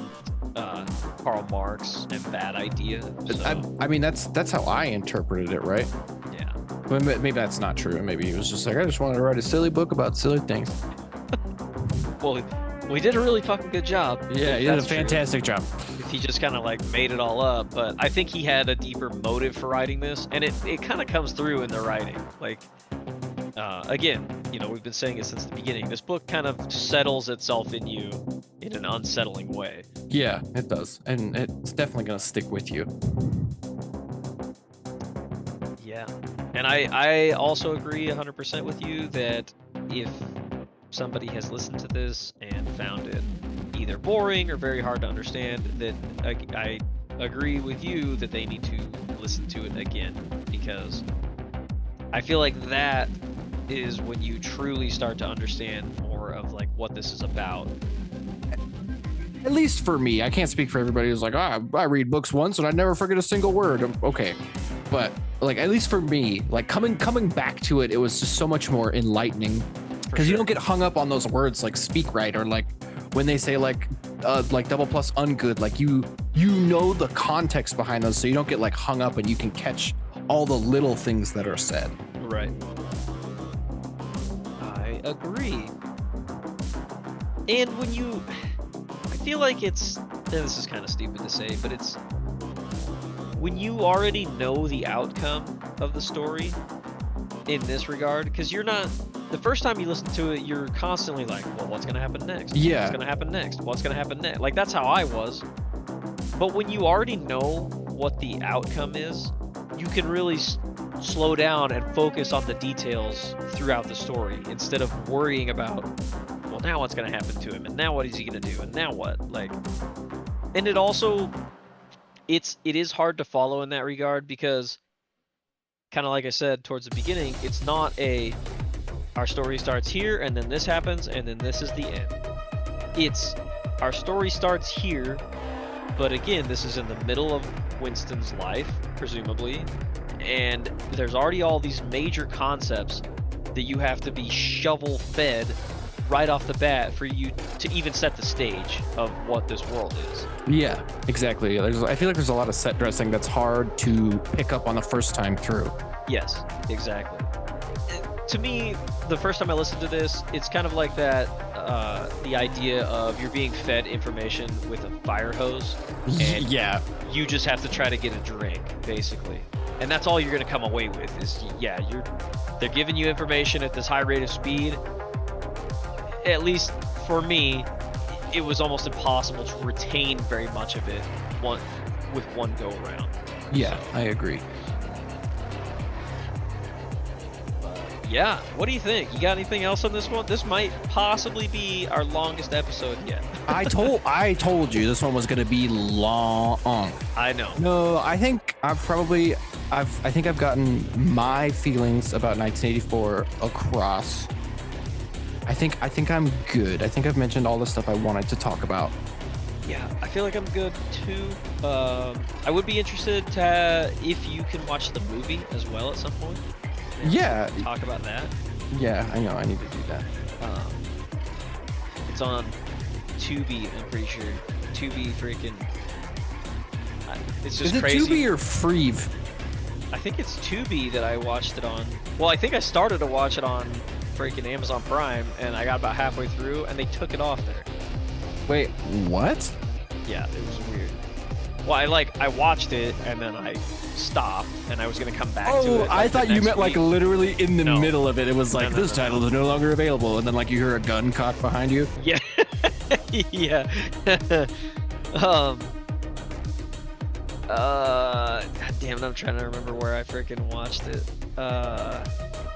Karl Marx and that idea. So, I mean, that's how I interpreted it, right? Yeah. But maybe that's not true. Maybe he was just like, I just wanted to write a silly book about silly things. Well, we did a really fucking good job. Yeah, he did a fantastic job. If he just kind of like made it all up, but I think he had a deeper motive for writing this, and it kind of comes through in the writing. Like, again, we've been saying it since the beginning. This book kind of settles itself in you in an unsettling way. Yeah, it does, and it's definitely gonna stick with you. Yeah, and I also agree 100% with you that if somebody has listened to this and found it either boring or very hard to understand, then I agree with you that they need to listen to it again, because I feel like that is when you truly start to understand more of like what this is about. At least for me, I can't speak for everybody who's like, I read books once and I never forget a single word. Okay, but like at least for me, like coming back to it, it was just so much more enlightening, because you don't get hung up on those words like speak right, or like when they say like double plus ungood, like you know the context behind those, so you don't get like hung up and you can catch all the little things that are said. Right. I agree. And I feel like this is kind of stupid to say, but it's when you already know the outcome of the story in this regard, because you're not, the first time you listen to it, you're constantly like, well, what's going to happen next? Yeah. What's going to happen next? What's going to happen next? Like, that's how I was. But when you already know what the outcome is, you can really slow down and focus on the details throughout the story instead of worrying about, well, now what's going to happen to him, and now what is he going to do, and now what? Like, and it also, it is hard to follow in that regard because, kind of like I said towards the beginning, it's not our story starts here and then this happens and then this is the end. It's our story starts here, but again, this is in the middle of Winston's life, presumably, and there's already all these major concepts that you have to be shovel fed right off the bat for you to even set the stage of what this world is. Yeah, exactly. I feel like there's a lot of set dressing that's hard to pick up on the first time through. Yes, exactly. To me, the first time I listened to this, it's kind of like that, the idea of you're being fed information with a fire hose, and yeah, you just have to try to get a drink, basically. And that's all you're going to come away with is, yeah, they're giving you information at this high rate of speed. At least for me, it was almost impossible to retain very much of it with one go around. Yeah, I agree. Yeah, what do you think? You got anything else on this one? This might possibly be our longest episode yet. I told you this one was going to be long. I know. No, I think I've gotten my feelings about 1984 across. I think I'm good. I think I've mentioned all the stuff I wanted to talk about. Yeah, I feel like I'm good too. I would be interested to if you can watch the movie as well at some point. Yeah. Talk about that. Yeah, I know. I need to do that. It's on Tubi, I'm pretty sure. Tubi freaking... It's just crazy. Is it Tubi or Freeve? I think it's Tubi that I watched it on. Well, I think I started to watch it on freaking Amazon Prime, and I got about halfway through, and they took it off there. Wait, what? Yeah, it was weird. Well, I watched it, and then I stopped, and I was going to come back to it. Oh, I thought you meant like literally in the middle of it. It was like, No, this title is no longer available, and then like you hear a gun cock behind you. Yeah. Yeah. God damn it, I'm trying to remember where I freaking watched it.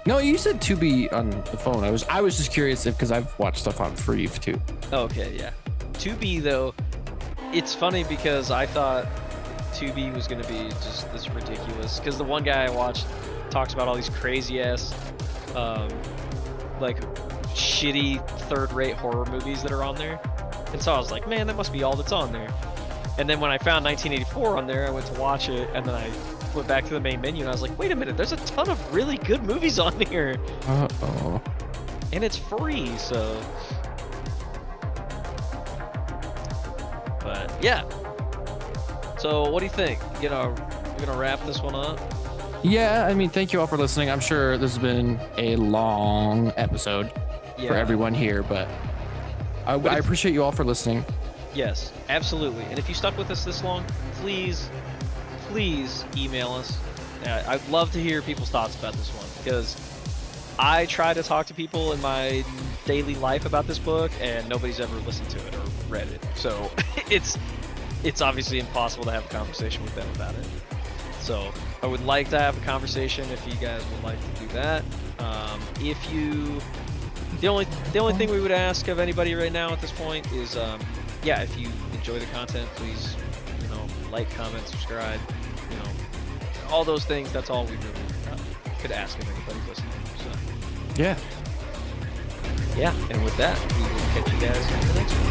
No, you said Tubi on the phone. I was just curious because I've watched stuff on Freeve too. Okay, yeah. Tubi though, it's funny because I thought Tubi was gonna be just this ridiculous. Because the one guy I watched talks about all these crazy ass, like shitty third-rate horror movies that are on there, and so I was like, man, that must be all that's on there. And then when I found 1984 on there, I went to watch it, and then I went back to the main menu, and I was like, wait a minute, there's a ton of really good movies on here. Uh-oh. And it's free, so... But, yeah. So, what do you think? We're gonna wrap this one up? Yeah, I mean, thank you all for listening. I'm sure this has been a long episode for everyone here, but I appreciate you all for listening. Yes, absolutely. And if you stuck with us this long, please email us. I'd love to hear people's thoughts about this one, because I try to talk to people in my daily life about this book, and nobody's ever listened to it or read it. So it's obviously impossible to have a conversation with them about it. So I would like to have a conversation if you guys would like to do that. The only thing we would ask of anybody right now at this point is, if you enjoy the content, please, like, comment, subscribe, all those things. That's all we really could ask of anybody listening. So Yeah. yeah, and with that, we will catch you guys in the next one.